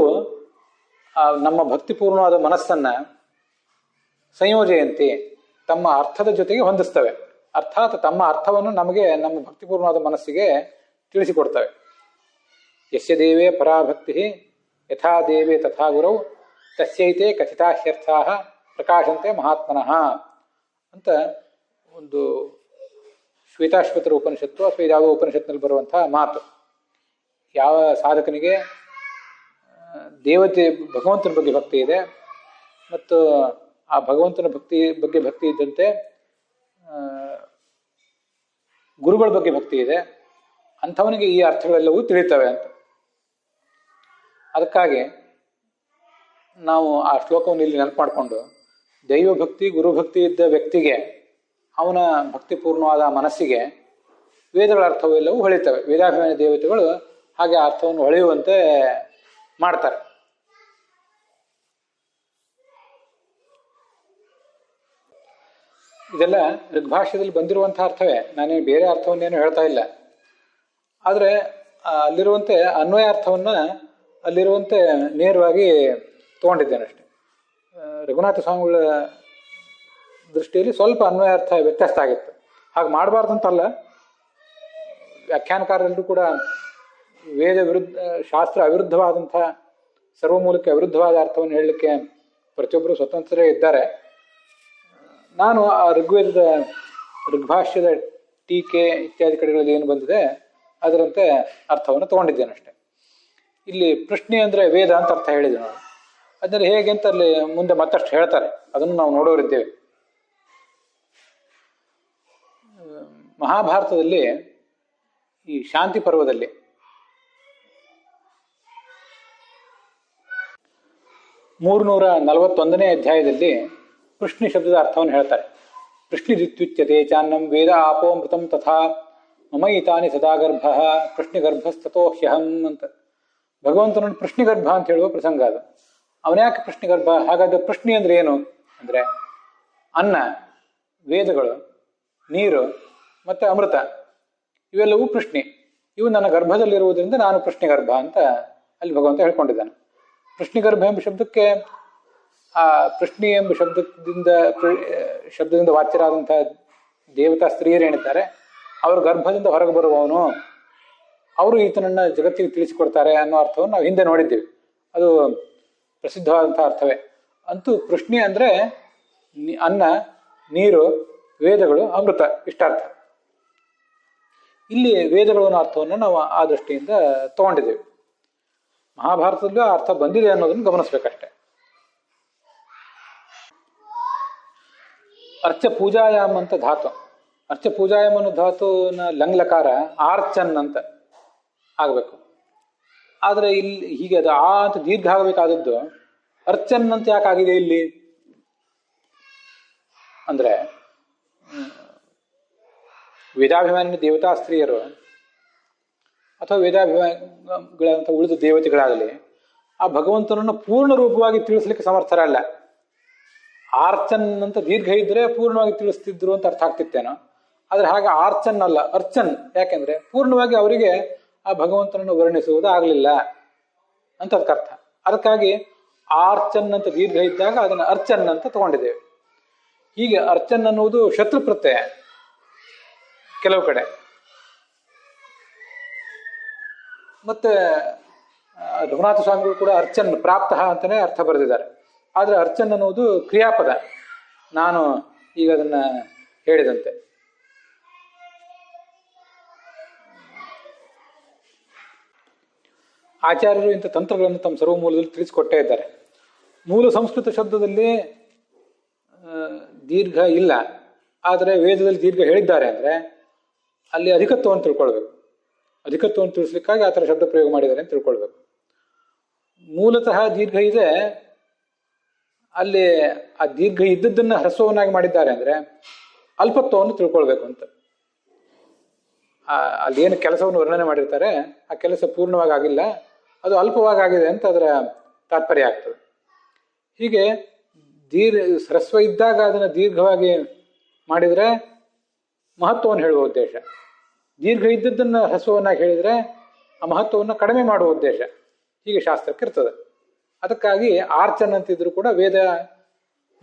ನಮ್ಮ ಭಕ್ತಿಪೂರ್ಣವಾದ ಮನಸ್ಸನ್ನ ಸಂಯೋಜಯಂತಿ, ತಮ್ಮ ಅರ್ಥದ ಜೊತೆಗೆ ಹೊಂದಿಸ್ತವೆ. ಅರ್ಥಾತ್ ತಮ್ಮ ಅರ್ಥವನ್ನು ನಮಗೆ, ನಮ್ಮ ಭಕ್ತಿಪೂರ್ಣವಾದ ಮನಸ್ಸಿಗೆ ತಿಳಿಸಿಕೊಡ್ತವೆ. ಯಸ್ಯ ದೇವೇ ಪರಾಭಕ್ತಿ ಯಥಾ ದೇವೇ ತಥಾ ಗುರೌ ತಸ್ಯೈತೆ ಕಥಿತಾಹ್ಯರ್ಥಾ ಪ್ರಕಾಶಂತೆ ಮಹಾತ್ಮನಃ ಅಂತ ಒಂದು ಶ್ವೇತಾಶ್ವತರ ಉಪನಿಷತ್ತು ಅಥವಾ ಯಾವುದೋ ಉಪನಿಷತ್ನಲ್ಲಿ ಬರುವಂತಹ ಮಾತು. ಯಾವ ಸಾಧಕನಿಗೆ ದೇವತೆ ಭಗವಂತನ ಬಗ್ಗೆ ಭಕ್ತಿ ಇದೆ ಮತ್ತು ಆ ಭಗವಂತನ ಬಗ್ಗೆ ಭಕ್ತಿ ಇದ್ದಂತೆ ಗುರುಗಳ ಬಗ್ಗೆ ಭಕ್ತಿ ಇದೆ, ಅಂಥವನಿಗೆ ಈ ಅರ್ಥಗಳೆಲ್ಲವೂ ತಿಳಿತವೆ ಅಂತ. ಅದಕ್ಕಾಗಿ ನಾವು ಆ ಶ್ಲೋಕವನ್ನು ಇಲ್ಲಿ ನೆನಪು ಮಾಡಿಕೊಂಡು, ದೈವಭಕ್ತಿ ಗುರುಭಕ್ತಿ ಇದ್ದ ವ್ಯಕ್ತಿಗೆ, ಅವನ ಭಕ್ತಿಪೂರ್ಣವಾದ ಮನಸ್ಸಿಗೆ ವೇದಗಳ ಅರ್ಥವೆಲ್ಲವೂ ಹೊಳಿತವೆ. ವೇದಾಭಿಮಾನಿ ದೇವತೆಗಳು ಹಾಗೆ ಅರ್ಥವನ್ನು ಹೊಳೆಯುವಂತೆ ಮಾಡ್ತಾರೆ. ಇದೆಲ್ಲ ಋಗ್ಭಾಷ್ಯದಲ್ಲಿ ಬಂದಿರುವಂತಹ ಅರ್ಥವೇ, ನಾನೇನು ಬೇರೆ ಅರ್ಥವನ್ನೇನು ಹೇಳ್ತಾ ಇಲ್ಲ. ಆದರೆ ಅಲ್ಲಿರುವಂತೆ ಅನ್ವಯ ಅರ್ಥವನ್ನ ಅಲ್ಲಿರುವಂತೆ ನೇರವಾಗಿ ತಗೊಂಡಿದ್ದೇನೆ ಅಷ್ಟೆ. ರಘುನಾಥ ಸ್ವಾಮಿಗಳ ದೃಷ್ಟಿಯಲ್ಲಿ ಸ್ವಲ್ಪ ಅನ್ವಯ ಅರ್ಥ ವ್ಯತ್ಯಾಸ ಆಗಿತ್ತು. ಹಾಗೆ ಮಾಡಬಾರ್ದು ಅಂತಲ್ಲ, ವ್ಯಾಖ್ಯಾನಕಾರರೆಲ್ಲರೂ ಕೂಡ ವೇದ ವಿರುದ್ಧ, ಶಾಸ್ತ್ರ ಅವಿರುದ್ಧವಾದಂಥ, ಸರ್ವಮೂಲಕ್ಕೆ ಅವಿರುದ್ಧವಾದ ಅರ್ಥವನ್ನು ಹೇಳಲಿಕ್ಕೆ ಪ್ರತಿಯೊಬ್ಬರು ಸ್ವತಂತ್ರರೇ ಇದ್ದಾರೆ. ನಾನು ಆ ಋಗ್ವೇದದ ಋಗ್ಭಾಷ್ಯದ ಟೀಕೆ ಇತ್ಯಾದಿ ಕಡೆಗಳಲ್ಲಿ ಏನು ಬಂದಿದೆ ಅದರಂತೆ ಅರ್ಥವನ್ನು ತಗೊಂಡಿದ್ದೇನೆ ಅಷ್ಟೆ. ಇಲ್ಲಿ ಪ್ರಶ್ನೆ ಅಂದರೆ ವೇದ ಅಂತ ಅರ್ಥ ಹೇಳಿದೆ ನಾನು. ಅದನ್ನು ಹೇಗೆ ಅಂತ ಅಲ್ಲಿ ಮುಂದೆ ಮತ್ತಷ್ಟು ಹೇಳ್ತಾರೆ, ಅದನ್ನು ನಾವು ನೋಡೋರಿದ್ದೇವೆ. ಮಹಾಭಾರತದಲ್ಲಿ ಈ ಶಾಂತಿ ಪರ್ವದಲ್ಲಿ 341ನೇ ಅಧ್ಯಾಯದಲ್ಲಿ ಕೃಷ್ಣ ಶಬ್ದದ ಅರ್ಥವನ್ನು ಹೇಳ್ತಾರೆ. ಕೃಷ್ಣಿದಿತ್ಯುಚ್ಯತೆ ಚಾನ್ನಂ ವೇದ ಆಪೋ ಮೃತಂ ತಥಾ ಮಮಯಿತಾನಿ ಸದಾಗರ್ಭ ಕೃಷ್ಣಿಗರ್ಭಸ್ತತೋಹ್ಯಹಂ ಅಂತ ಭಗವಂತನನ್ನು ಕೃಷ್ಣಿಗರ್ಭ ಅಂತ ಹೇಳುವ ಪ್ರಸಂಗ ಅದು. ಅವನ್ಯಾಕೆ ಕೃಷ್ಣಿಗರ್ಭ? ಹಾಗಾದ್ರೆ ಕೃಷ್ಣಿ ಅಂದ್ರೆ ಏನು ಅಂದ್ರೆ ಅನ್ನ, ವೇದಗಳು, ನೀರು ಮತ್ತೆ ಅಮೃತ, ಇವೆಲ್ಲವೂ ಕೃಷ್ಣಿ. ಇವು ನನ್ನ ಗರ್ಭದಲ್ಲಿರುವುದರಿಂದ ನಾನು ಕೃಷ್ಣಿಗರ್ಭ ಅಂತ ಅಲ್ಲಿ ಭಗವಂತ ಹೇಳ್ಕೊಂಡಿದ್ದಾನೆ. ಕೃಷ್ಣಿಗರ್ಭ ಎಂಬ ಶಬ್ದಕ್ಕೆ ಆ ಕೃಷ್ಣಿ ಎಂಬ ಶಬ್ದದಿಂದ ವಾಚ್ಯರಾದಂತಹ ದೇವತಾ ಸ್ತ್ರೀಯರು ಏನಿದ್ದಾರೆ, ಅವರು ಗರ್ಭದಿಂದ ಹೊರಗೆ ಬರುವವನು, ಅವರು ಈತನನ್ನ ಜಗತ್ತಿಗೆ ತಿಳಿಸಿಕೊಡ್ತಾರೆ ಅನ್ನೋ ಅರ್ಥವನ್ನು ನಾವು ಹಿಂದೆ ನೋಡಿದ್ದೀವಿ. ಅದು ಪ್ರಸಿದ್ಧವಾದಂತಹ ಅರ್ಥವೇ. ಅಂತೂ ಕೃಷ್ಣಿ ಅಂದ್ರೆ ಅನ್ನ, ನೀರು, ವೇದಗಳು, ಅಮೃತ, ಇಷ್ಟಾರ್ಥ. ಇಲ್ಲಿ ವೇದಗಳು ಅನ್ನೋ ಅರ್ಥವನ್ನು ನಾವು ಆ ದೃಷ್ಟಿಯಿಂದ ತಗೊಂಡಿದ್ದೇವೆ. ಮಹಾಭಾರತದಲ್ಲೂ ಆ ಅರ್ಥ ಬಂದಿದೆ ಅನ್ನೋದನ್ನು ಗಮನಿಸ್ಬೇಕಷ್ಟೆ. ಅರ್ಚ ಪೂಜಾಯಾಮ್ ಅಂತ ಧಾತು, ಅರ್ಚ ಪೂಜಾಯಾಮ್ ಅನ್ನೋ ಧಾತುವಿನ ಲಂಗ್ಲಕಾರ ಆರ್ಚನ್ ಅಂತ ಆಗ್ಬೇಕು. ಆದ್ರೆ ಇಲ್ಲಿ ಹೀಗೆ ಅದು ಆ ಅಂತ ದೀರ್ಘ ಆಗಬೇಕಾದದ್ದು ಅರ್ಚನ್ ಅಂತ ಯಾಕಾಗಿದೆ ಇಲ್ಲಿ ಅಂದ್ರೆ, ವೇದಾಭಿಮಾನಿ ದೇವತಾ ಸ್ತ್ರೀಯರು ಅಥವಾ ವೇದಾಭಿಮಾನಿಗಳಂತ ಉಳಿದ ದೇವತೆಗಳಾಗಲಿ ಆ ಭಗವಂತನನ್ನು ಪೂರ್ಣ ರೂಪವಾಗಿ ತಿಳಿಸ್ಲಿಕ್ಕೆ ಸಮರ್ಥರಲ್ಲ. ಆರ್ಚನ್ ಅಂತ ದೀರ್ಘ ಇದ್ರೆ ಪೂರ್ಣವಾಗಿ ತಿಳಿಸ್ತಿದ್ರು ಅಂತ ಅರ್ಥ ಆಗ್ತಿತ್ತೇನೋ. ಆದ್ರೆ ಹಾಗೆ ಆರ್ಚನ್ ಅಲ್ಲ, ಅರ್ಚನ್. ಯಾಕೆಂದ್ರೆ ಪೂರ್ಣವಾಗಿ ಅವರಿಗೆ ಆ ಭಗವಂತನನ್ನು ವರ್ಣಿಸುವುದು ಆಗಲಿಲ್ಲ ಅಂತ ಅದಕ್ಕರ್ಥ. ಅದಕ್ಕಾಗಿ ಆರ್ಚನ್ ಅಂತ ದೀರ್ಘ ಇದ್ದಾಗ ಅದನ್ನು ಅರ್ಚನ್ ಅಂತ ತಗೊಂಡಿದ್ದೇವೆ. ಹೀಗೆ ಅರ್ಚನ್ ಅನ್ನುವುದು ಶತ್ರು ಪ್ರತ್ಯಯ ಕೆಲವು ಕಡೆ. ಮತ್ತೆ ರಘುನಾಥ ಸ್ವಾಮಿಗಳು ಕೂಡ ಅರ್ಚನ್ ಪ್ರಾಪ್ತ ಅಂತಾನೆ ಅರ್ಥ ಬರೆದಿದ್ದಾರೆ. ಆದ್ರೆ ಅರ್ಚನ್ ಅನ್ನುವುದು ಕ್ರಿಯಾಪದ, ನಾನು ಈಗ ಅದನ್ನ ಹೇಳಿದಂತೆ. ಆಚಾರ್ಯರು ಇಂಥ ತಂತ್ರಗಳನ್ನು ತಮ್ಮ ಸರ್ವಮೂಲದಲ್ಲಿ ತಿಳಿಸಿಕೊಟ್ಟೇ ಇದ್ದಾರೆ. ಮೂಲ ಸಂಸ್ಕೃತ ಶಬ್ದದಲ್ಲಿ ದೀರ್ಘ ಇಲ್ಲ, ಆದರೆ ವೇದದಲ್ಲಿ ದೀರ್ಘ ಹೇಳಿದ್ದಾರೆ ಅಂದ್ರೆ ಅಲ್ಲಿ ಅಧಿಕತ್ವವನ್ನು ತಿಳ್ಕೊಳ್ಬೇಕು. ಅಧಿಕತ್ವವನ್ನು ತಿಳಿಸ್ಲಿಕ್ಕಾಗಿ ಆ ಥರ ಶಬ್ದ ಪ್ರಯೋಗ ಮಾಡಿದ್ದಾರೆ ಅಂತ ತಿಳ್ಕೊಳ್ಬೇಕು. ಮೂಲತಃ ದೀರ್ಘ ಇದೆ, ಅಲ್ಲಿ ಆ ದೀರ್ಘ ಇದ್ದದ್ದನ್ನ ಹ್ರಸ್ವವನ್ನಾಗಿ ಮಾಡಿದ್ದಾರೆ ಅಂದ್ರೆ ಅಲ್ಪತ್ವವನ್ನು ತಿಳ್ಕೊಳ್ಬೇಕು ಅಂತ. ಅಲ್ಲಿ ಏನು ಕೆಲಸವನ್ನು ವರ್ಣನೆ ಮಾಡಿರ್ತಾರೆ ಆ ಕೆಲಸ ಪೂರ್ಣವಾಗಿ ಆಗಿಲ್ಲ, ಅದು ಅಲ್ಪವಾಗಿ ಆಗಿದೆ ಅಂತ ಅದರ ತಾತ್ಪರ್ಯ ಆಗ್ತದೆ. ಹೀಗೆ ಹ್ರಸ್ವ ಇದ್ದಾಗ ಅದನ್ನು ದೀರ್ಘವಾಗಿ ಮಾಡಿದರೆ ಮಹತ್ವವನ್ನು ಹೇಳುವ ಉದ್ದೇಶ, ದೀರ್ಘ ಇದ್ದದ್ದನ್ನು ಹ್ರಸ್ವವನ್ನಾಗಿ ಹೇಳಿದರೆ ಆ ಮಹತ್ವವನ್ನು ಕಡಿಮೆ ಮಾಡುವ ಉದ್ದೇಶ. ಹೀಗೆ ಶಾಸ್ತ್ರಕ್ಕೆ ಇರ್ತದೆ. ಅದಕ್ಕಾಗಿ ಆರ್ಚನ್ ಅಂತಿದ್ರು ಕೂಡ ವೇದ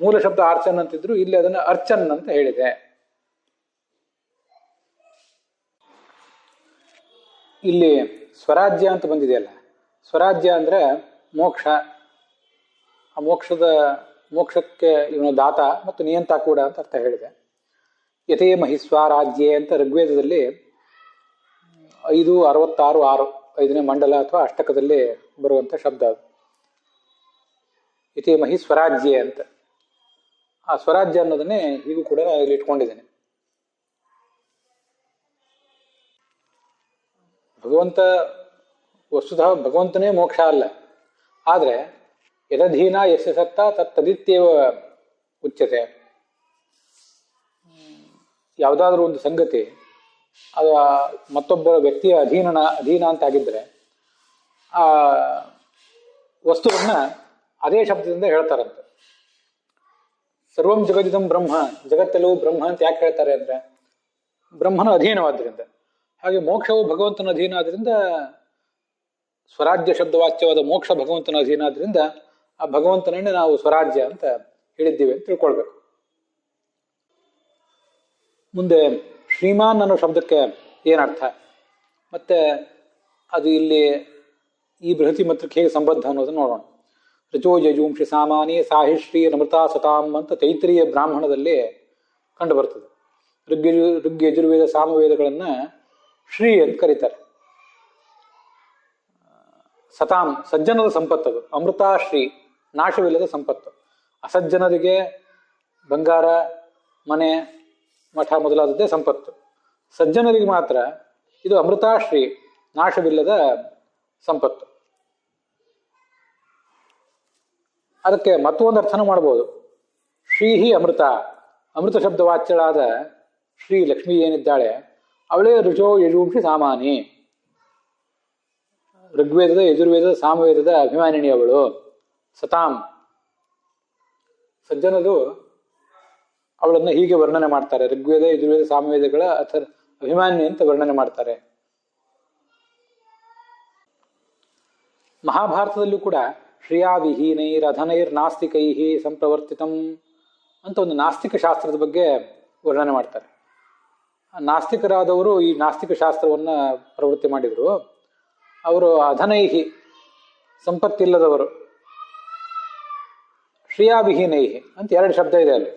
ಮೂಲ ಶಬ್ದ ಆರ್ಚನ್ ಅಂತಿದ್ರು, ಇಲ್ಲಿ ಅದನ್ನು ಅರ್ಚನ್ ಅಂತ ಹೇಳಿದೆ. ಇಲ್ಲಿ ಸ್ವರಾಜ್ಯ ಅಂತ ಬಂದಿದೆಯಲ್ಲ, ಸ್ವರಾಜ್ಯ ಅಂದ್ರೆ ಮೋಕ್ಷ. ಆ ಮೋಕ್ಷಕ್ಕೆ ಇವನು ದಾತ ಮತ್ತು ನಿಯಂತ ಕೂಡ ಅಂತ ಅರ್ಥ ಹೇಳಿದೆ. ಯಥೇ ಮಹಿ ಸ್ವರಾಜ್ಯೆ ಅಂತ ಋಗ್ವೇದದಲ್ಲಿ 5:66 5ನೇ ಮಂಡಲ ಅಥವಾ ಅಷ್ಟಕದಲ್ಲಿ ಬರುವಂತ ಶಬ್ದ ಅದು. ಯಥೇ ಮಹಿ ಸ್ವರಾಜ್ಯೆ ಅಂತ. ಆ ಸ್ವರಾಜ್ಯ ಅನ್ನೋದನ್ನೇ ಹೀಗೂ ಕೂಡ ಇಲ್ಲಿ ಇಟ್ಕೊಂಡಿದ್ದೇನೆ. ಭಗವಂತ ವಸ್ತುತಃ ಭಗವಂತನೇ ಮೋಕ್ಷ ಅಲ್ಲ, ಆದರೆ ಯದಧೀನ ಯಶ ಸತ್ತ ತದಿತ್ಯವ ಉಚ್ಯತೆ. ಯಾವುದಾದ್ರೂ ಒಂದು ಸಂಗತಿ ಅದು ಮತ್ತೊಬ್ಬ ವ್ಯಕ್ತಿಯ ಅಧೀನ ಅಂತ ಆಗಿದ್ರೆ ಆ ವಸ್ತುವನ್ನ ಅದೇ ಶಬ್ದದಿಂದ ಹೇಳ್ತಾರಂತೆ. ಸರ್ವಂ ಜಗದಿದಂ ಬ್ರಹ್ಮ, ಜಗತ್ತೆಲ್ಲವೂ ಬ್ರಹ್ಮ ಅಂತ ಯಾಕೆ ಹೇಳ್ತಾರೆ ಅಂದ್ರೆ ಬ್ರಹ್ಮನ ಅಧೀನವಾದ್ರಿಂದ. ಹಾಗೆ ಮೋಕ್ಷವು ಭಗವಂತನ ಅಧೀನ ಆದ್ರಿಂದ, ಸ್ವರಾಜ್ಯ ಶಬ್ದವಾಚ್ಯವಾದ ಮೋಕ್ಷ ಭಗವಂತನ ಅಧೀನ ಆದ್ರಿಂದ ಆ ಭಗವಂತನನ್ನೇ ನಾವು ಸ್ವರಾಜ್ಯ ಅಂತ ಹೇಳಿದ್ದೀವಿ ಅಂತ ತಿಳ್ಕೊಳ್ಬೇಕು. ಮುಂದೆ ಶ್ರೀಮಾನ್ ಅನ್ನೋ ಶಬ್ದಕ್ಕೆ ಏನರ್ಥ, ಮತ್ತೆ ಅದು ಇಲ್ಲಿ ಈ ಬೃಹತಿ ಮಂತ್ರಕ್ಕೆ ಹೇಗೆ ಸಂಬಂಧ ಅನ್ನೋದನ್ನು ನೋಡೋಣ. ಋಚೋ ಯಜೂಂಷಿ ಸಾಮಾನಿ ಸಾಹಿಶ್ರೀ ನಮೃತಾ ಸತಾಂ ಅಂತ ತೈತ್ರಿಯ ಬ್ರಾಹ್ಮಣದಲ್ಲಿ ಕಂಡು ಬರ್ತದೆ. ಋಗ್ ಯಜುರ್ವೇದ ಸಾಮವೇದಗಳನ್ನ ಶ್ರೀ ಅಂತ ಕರೀತಾರೆ. ಸತಾಂ ಸಜ್ಜನದ ಸಂಪತ್ತದು, ಅಮೃತಾ ಶ್ರೀ ನಾಶವಿಲ್ಲದ ಸಂಪತ್ತು. ಅಸಜ್ಜನರಿಗೆ ಬಂಗಾರ, ಮನೆ, ಮಠ ಮೊದಲಾದದ್ದೇ ಸಂಪತ್ತು. ಸಜ್ಜನರಿಗೆ ಮಾತ್ರ ಇದು ಅಮೃತಾಶ್ರೀ, ನಾಶವಿಲ್ಲದ ಸಂಪತ್ತು. ಅದಕ್ಕೆ ಮತ್ತೊಂದು ಅರ್ಥನ ಮಾಡ್ಬೋದು. ಶ್ರೀಹಿ ಅಮೃತ, ಅಮೃತ ಶಬ್ದವಾಚ್ಯಳಾದ ಶ್ರೀ ಲಕ್ಷ್ಮಿ ಏನಿದ್ದಾಳೆ ಅವಳೇ ಋಚೋ ಯಜೂಂಷಿ ಸಾಮಾನಿ, ಋಗ್ವೇದದ ಯಜುರ್ವೇದದ ಸಾಮವೇದದ ಅಭಿಮಾನಿನಿ ಅವಳು. ಸತಾಂ ಸಜ್ಜನರು ಅವಳನ್ನು ಹೀಗೆ ವರ್ಣನೆ ಮಾಡ್ತಾರೆ. ಋಗ್ವೇದ ಯಜುರ್ವೇದ ಸಾಮವೇದಗಳ ಅಭಿಮಾನಿ ಅಂತ ವರ್ಣನೆ ಮಾಡ್ತಾರೆ. ಮಹಾಭಾರತದಲ್ಲೂ ಕೂಡ ಶ್ರಿಯಾ ವಿಹೀನೈರ್ ಅಧನೈರ್ ನಾಸ್ತಿಕೈ ಸಂಪ್ರವರ್ತಿತಂ ಅಂತ ಒಂದು ನಾಸ್ತಿಕ ಶಾಸ್ತ್ರದ ಬಗ್ಗೆ ವರ್ಣನೆ ಮಾಡ್ತಾರೆ. ನಾಸ್ತಿಕರಾದವರು ಈ ನಾಸ್ತಿಕ ಶಾಸ್ತ್ರವನ್ನ ಪ್ರವೃತ್ತಿ ಮಾಡಿದ್ರು. ಅವರು ಅಧನೈಹಿ, ಸಂಪತ್ತಿಲ್ಲದವರು, ಶ್ರಿಯಾವಿಹೀನೈಹಿ ಅಂತ ಎರಡು ಶಬ್ದ ಇದೆ ಅಲ್ಲಿ.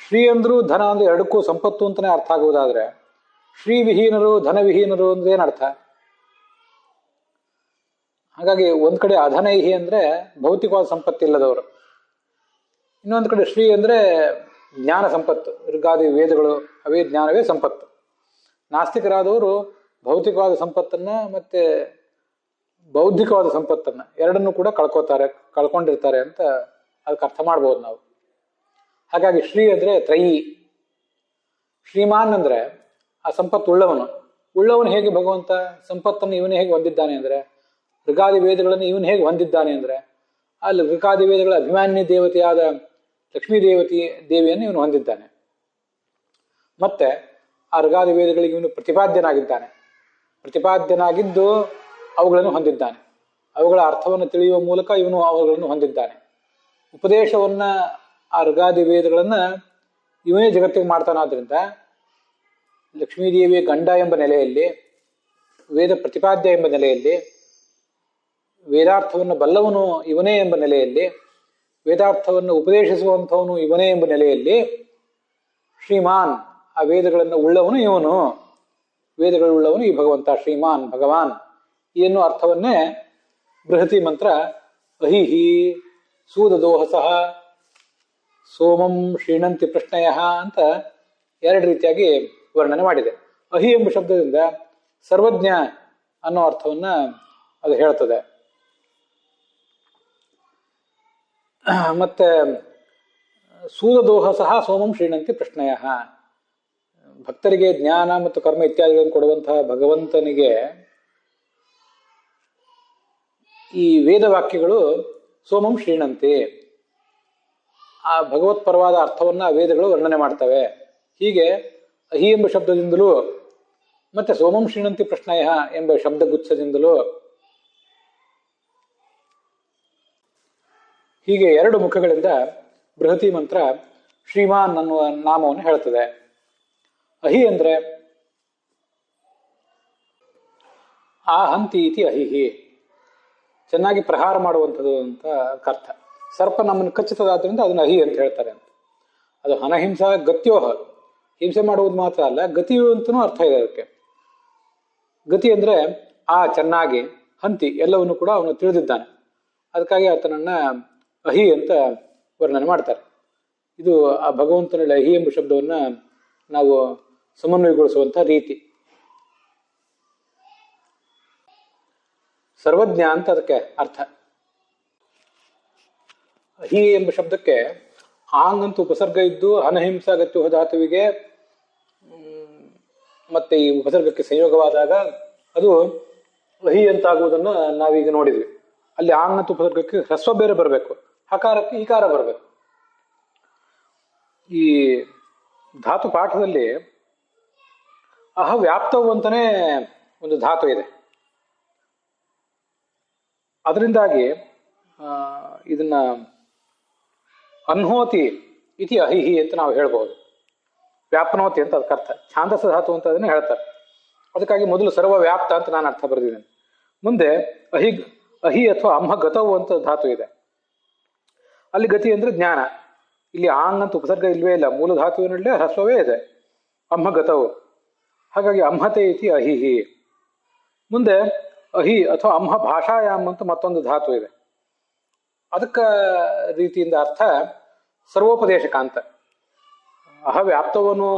ಶ್ರೀ ಅಂದ್ರು ಧನ ಅಂದ್ರೆ ಎರಡಕ್ಕೂ ಸಂಪತ್ತು ಅಂತಾನೆ ಅರ್ಥ ಆಗುವುದಾದ್ರೆ, ಶ್ರೀವಿಹೀನರು ಧನವಿಹೀನರು ಅಂದ್ರೆ ಏನರ್ಥ? ಹಾಗಾಗಿ ಒಂದ್ ಕಡೆ ಅಧನೈಹಿ ಅಂದ್ರೆ ಭೌತಿಕವಾದ ಸಂಪತ್ತಿಲ್ಲದವರು, ಇನ್ನೊಂದು ಕಡೆ ಶ್ರೀ ಅಂದ್ರೆ ಜ್ಞಾನ ಸಂಪತ್ತು. ಋಗಾದಿ ವೇದಗಳು ಅವೇ ಜ್ಞಾನವೇ ಸಂಪತ್ತು. ನಾಸ್ತಿಕರಾದವರು ಭೌತಿಕವಾದ ಸಂಪತ್ತನ್ನ ಮತ್ತೆ ಬೌದ್ಧಿಕವಾದ ಸಂಪತ್ತನ್ನ ಎರಡನ್ನೂ ಕೂಡ ಕಳ್ಕೊಂಡಿರ್ತಾರೆ ಅಂತ ಅದಕ್ಕೆ ಅರ್ಥ ಮಾಡ್ಬೋದು ನಾವು. ಹಾಗಾಗಿ ಶ್ರೀ ಅಂದ್ರೆ ತ್ರಯಿ, ಶ್ರೀಮಾನ್ ಅಂದ್ರೆ ಆ ಸಂಪತ್ತು ಉಳ್ಳವನು ಹೇಗೆ ಭಗವಂತ ಸಂಪತ್ತನ್ನು ಇವನೇ ಹೇಗೆ ಹೊಂದಿದ್ದಾನೆ ಅಂದ್ರೆ, ಋಗಾದಿ ವೇದಗಳನ್ನು ಇವನು ಹೇಗೆ ಹೊಂದಿದ್ದಾನೆ ಅಂದ್ರೆ ಅಲ್ಲಿ ಋಗಾದಿ ವೇದಗಳ ಅಭಿಮಾನ್ಯ ದೇವತೆಯಾದ ಲಕ್ಷ್ಮೀ ದೇವಿಯನ್ನು ಇವನು ಹೊಂದಿದ್ದಾನೆ. ಮತ್ತೆ ಆ ಋಗಾದಿ ವೇದಗಳಿಗೆ ಇವನು ಪ್ರತಿಪಾದ್ಯನಾಗಿದ್ದು ಅವುಗಳನ್ನು ಹೊಂದಿದ್ದಾನೆ. ಅವುಗಳ ಅರ್ಥವನ್ನು ತಿಳಿಯುವ ಮೂಲಕ ಇವನು ಅವುಗಳನ್ನು ಹೊಂದಿದ್ದಾನೆ. ಉಪದೇಶವನ್ನ ಆ ಋಗಾದಿ ವೇದಗಳನ್ನ ಇವನೇ ಜಗತ್ತಿಗೆ ಮಾಡ್ತಾನಾದ್ರಿಂದ ಲಕ್ಷ್ಮೀದೇವಿಯ ಗಂಡ ಎಂಬ ನೆಲೆಯಲ್ಲಿ, ವೇದ ಪ್ರತಿಪಾದ್ಯ ಎಂಬ ನೆಲೆಯಲ್ಲಿ, ವೇದಾರ್ಥವನ್ನು ಬಲ್ಲವನು ಇವನೇ ಎಂಬ ನೆಲೆಯಲ್ಲಿ, ವೇದಾರ್ಥವನ್ನು ಉಪದೇಶಿಸುವಂಥವನು ಇವನೇ ಎಂಬ ನೆಲೆಯಲ್ಲಿ ಶ್ರೀಮಾನ್, ಆ ವೇದಗಳನ್ನು ಉಳ್ಳವನು ಇವನು, ವೇದಗಳುಳ್ಳವನು ಈ ಭಗವಂತ ಶ್ರೀಮಾನ್ ಭಗವಾನ್ ಎನ್ನುವ ಅರ್ಥವನ್ನೇ ಬೃಹತಿ ಮಂತ್ರ ಅಹಿಹಿ ಸೂದದೋಹಸಃ ಸೋಮಂ ಶ್ರೀಣಂತಿ ಪ್ರಶ್ನಯ ಅಂತ ಎರಡು ರೀತಿಯಾಗಿ ವರ್ಣನೆ ಮಾಡಿದೆ. ಅಹಿ ಎಂಬ ಶಬ್ದದಿಂದ ಸರ್ವಜ್ಞ ಅನ್ನೋ ಅರ್ಥವನ್ನ ಅದು ಹೇಳ್ತದೆ. ಮತ್ತೆ ಸೂದದೋಹ ಸಹ ಸೋಮಂ ಶ್ರೀಣಂತಿ ಪ್ರಶ್ನಯ, ಭಕ್ತರಿಗೆ ಜ್ಞಾನ ಮತ್ತು ಕರ್ಮ ಇತ್ಯಾದಿಗಳನ್ನು ಕೊಡುವಂತಹ ಭಗವಂತನಿಗೆ ಈ ವೇದವಾಕ್ಯಗಳು ಸೋಮಂ ಶ್ರೀಣಂತಿ, ಆ ಭಗವತ್ ಪರವಾದ ಅರ್ಥವನ್ನ ವೇದಗಳು ವರ್ಣನೆ ಮಾಡ್ತವೆ. ಹೀಗೆ ಅಹಿ ಎಂಬ ಶಬ್ದದಿಂದಲೂ ಮತ್ತೆ ಸೋಮಂ ಶ್ರೀಣಂತಿ ಪ್ರಶ್ನಯ ಎಂಬ ಶಬ್ದಗುಚ್ಛದಿಂದಲೂ ಹೀಗೆ ಎರಡು ಮುಖಗಳಿಂದ ಬೃಹತಿ ಮಂತ್ರ ಶ್ರೀಮಾನ್ ಅನ್ನುವ ನಾಮವನ್ನು ಹೇಳ್ತದೆ. ಅಹಿ ಅಂದ್ರೆ ಆ ಹಂತಿ ಇತಿ ಅಹಿಹಿ, ಚೆನ್ನಾಗಿ ಪ್ರಹಾರ ಮಾಡುವಂಥದ್ದು ಅಂತ ಅರ್ಥ. ಸರ್ಪ ನಮ್ಮನ್ನು ಕಚ್ಚುತ್ತದಾದ್ರಿಂದ ಅದನ್ನ ಅಹಿ ಅಂತ ಹೇಳ್ತಾರೆ ಅಂತ. ಅದು ಹನಹಿಂಸಾ ಗತ್ಯೋಹ, ಹಿಂಸೆ ಮಾಡುವುದು ಮಾತ್ರ ಅಲ್ಲ, ಗತಿಯು ಅಂತನೂ ಅರ್ಥ ಇದೆ ಅದಕ್ಕೆ. ಗತಿ ಅಂದ್ರೆ ಆ ಚೆನ್ನಾಗಿ, ಹಂತಿ ಎಲ್ಲವನ್ನು ಕೂಡ ಅವನು ತಿಳಿದಿದ್ದಾನೆ, ಅದಕ್ಕಾಗಿ ಆತನನ್ನ ಅಹಿ ಅಂತ ವರ್ಣನೆ ಮಾಡ್ತಾರೆ. ಇದು ಆ ಭಗವಂತನಲ್ಲಿ ಅಹಿ ಎಂಬ ಶಬ್ದವನ್ನ ನಾವು ಸಮನ್ವಯಗೊಳಿಸುವಂಥ ರೀತಿ. ಸರ್ವಜ್ಞ ಅಂತ ಅದಕ್ಕೆ ಅರ್ಥ. ಅಹಿ ಎಂಬ ಶಬ್ದಕ್ಕೆ ಆಂಗ್ ಅಂತ ಉಪಸರ್ಗ ಇದ್ದು ಅನಹಿಂಸಾ ಗತ್ಯೋಹ ಧಾತುವಿಗೆ ಮತ್ತೆ ಈ ಉಪಸರ್ಗಕ್ಕೆ ಸಂಯೋಗವಾದಾಗ ಅದು ಅಹಿ ಅಂತಾಗುವುದನ್ನು ನಾವೀಗ ನೋಡಿದ್ವಿ. ಅಲ್ಲಿ ಆಂಗ್ ಅಂತ ಉಪಸರ್ಗಕ್ಕೆ ಹ್ರಸ್ವ ಬೇರೆ ಬರಬೇಕು, ಹಕಾರಕ್ಕೆ ಈಕಾರ ಬರಬೇಕು. ಈ ಧಾತು ಪಾಠದಲ್ಲಿ ಅಹವ್ಯಾಪ್ತವು ಅಂತಾನೆ ಒಂದು ಧಾತು ಇದೆ. ಅದರಿಂದಾಗಿ ಇದನ್ನ ಅನ್ಹೋತಿ ಇತಿ ಅಹಿಹಿ ಅಂತ ನಾವು ಹೇಳ್ಬಹುದು. ವ್ಯಾಪನೋತಿ ಅಂತ ಅದಕ್ಕೆ ಅರ್ಥ. ಛಾಂದಸ ಧಾತು ಅಂತ ಅದನ್ನ ಹೇಳ್ತಾರೆ. ಅದಕ್ಕಾಗಿ ಮೊದಲು ಸರ್ವ ವ್ಯಾಪ್ತ ಅಂತ ನಾನು ಅರ್ಥ ಬರೆದಿದ್ದೇನೆ. ಮುಂದೆ ಅಹಿ ಅಹಿ ಅಥವಾ ಅಮ್ಮ ಗತವು ಅಂತ ಧಾತು ಇದೆ. ಅಲ್ಲಿ ಗತಿ ಅಂದ್ರೆ ಜ್ಞಾನ. ಇಲ್ಲಿ ಆಂಗ್ ಅಂತ ಉಪಸರ್ಗ ಇಲ್ವೇ ಇಲ್ಲ, ಮೂಲ ಧಾತುವಿನಲ್ಲೇ ಹ್ರಸ್ವವೇ ಇದೆ, ಅಮ್ಮ ಗತವು. ಹಾಗಾಗಿ ಅಮ್ಹತೆ ಇತಿ ಅಹಿಹಿ. ಮುಂದೆ ಅಹಿ ಅಥವಾ ಅಮ್ಹ ಭಾಷಾಯಾಮ್ ಅಂತ ಮತ್ತೊಂದು ಧಾತು ಇದೆ. ಅದಕ್ಕ ರೀತಿಯಿಂದ ಅರ್ಥ ಸರ್ವೋಪದೇಶಕ ಅಂತ. ಅಹವ್ಯಾಪ್ತವನ್ನು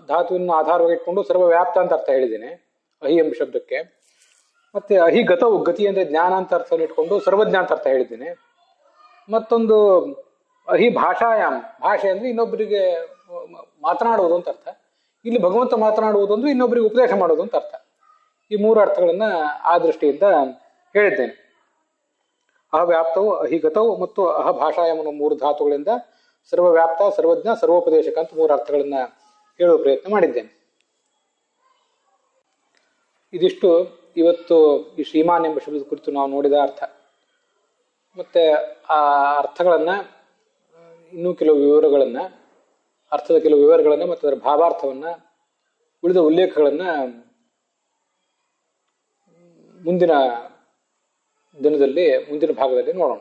ಧಾತುವಿನ ಆಧಾರವಾಗಿ ಇಟ್ಕೊಂಡು ಸರ್ವವ್ಯಾಪ್ತ ಅಂತ ಅರ್ಥ ಹೇಳಿದ್ದೇನೆ ಅಹಿ ಎಂಬ ಶಬ್ದಕ್ಕೆ. ಮತ್ತೆ ಅಹಿ ಗತವು, ಗತಿ ಅಂದ್ರೆ ಜ್ಞಾನ ಅಂತ ಅರ್ಥವನ್ನು ಇಟ್ಕೊಂಡು ಸರ್ವಜ್ಞ ಅಂತ ಅರ್ಥ ಹೇಳಿದ್ದೇನೆ. ಮತ್ತೊಂದು ಅಹಿ ಭಾಷಾಯಾಮ್, ಭಾಷೆ ಅಂದ್ರೆ ಇನ್ನೊಬ್ಬರಿಗೆ ಮಾತನಾಡುವುದು ಅಂತ ಅರ್ಥ. ಇಲ್ಲಿ ಭಗವಂತ ಮಾತನಾಡುವುದು ಅಂದ್ರೆ ಇನ್ನೊಬ್ಬರಿಗೆ ಉಪದೇಶ ಮಾಡುವುದು ಅಂತ ಅರ್ಥ. ಈ ಮೂರು ಅರ್ಥಗಳನ್ನ ಆ ದೃಷ್ಟಿಯಿಂದ ಹೇಳಿದ್ದೇನೆ. ಅಹವ್ಯಾಪ್ತವು, ಅಹಿಗತವು ಮತ್ತು ಅಹಭಾಷಾಯಾಮ್ ಅನ್ನೋ ಮೂರು ಧಾತುಗಳಿಂದ ಸರ್ವವ್ಯಾಪ್ತ, ಸರ್ವಜ್ಞ, ಸರ್ವೋಪದೇಶಕ ಅಂತ ಮೂರು ಅರ್ಥಗಳನ್ನ ಹೇಳುವ ಪ್ರಯತ್ನ ಮಾಡಿದ್ದೇನೆ. ಇದಿಷ್ಟು ಇವತ್ತು ಈ ಶ್ರೀಮಾನ್ ಎಂಬ ಶಬ್ದದ ಕುರಿತು ನಾವು ನೋಡಿದ ಅರ್ಥ. ಮತ್ತೆ ಆ ಅರ್ಥಗಳನ್ನ, ಇನ್ನೂ ಕೆಲವು ವಿವರಗಳನ್ನ, ಅರ್ಥದ ಕೆಲವು ವಿವರಗಳನ್ನ ಮತ್ತು ಅದರ ಭಾವಾರ್ಥವನ್ನ, ಉಳಿದ ಉಲ್ಲೇಖಗಳನ್ನ ಮುಂದಿನ ದಿನದಲ್ಲಿ, ಮುಂದಿನ ಭಾಗದಲ್ಲಿ ನೋಡೋಣ.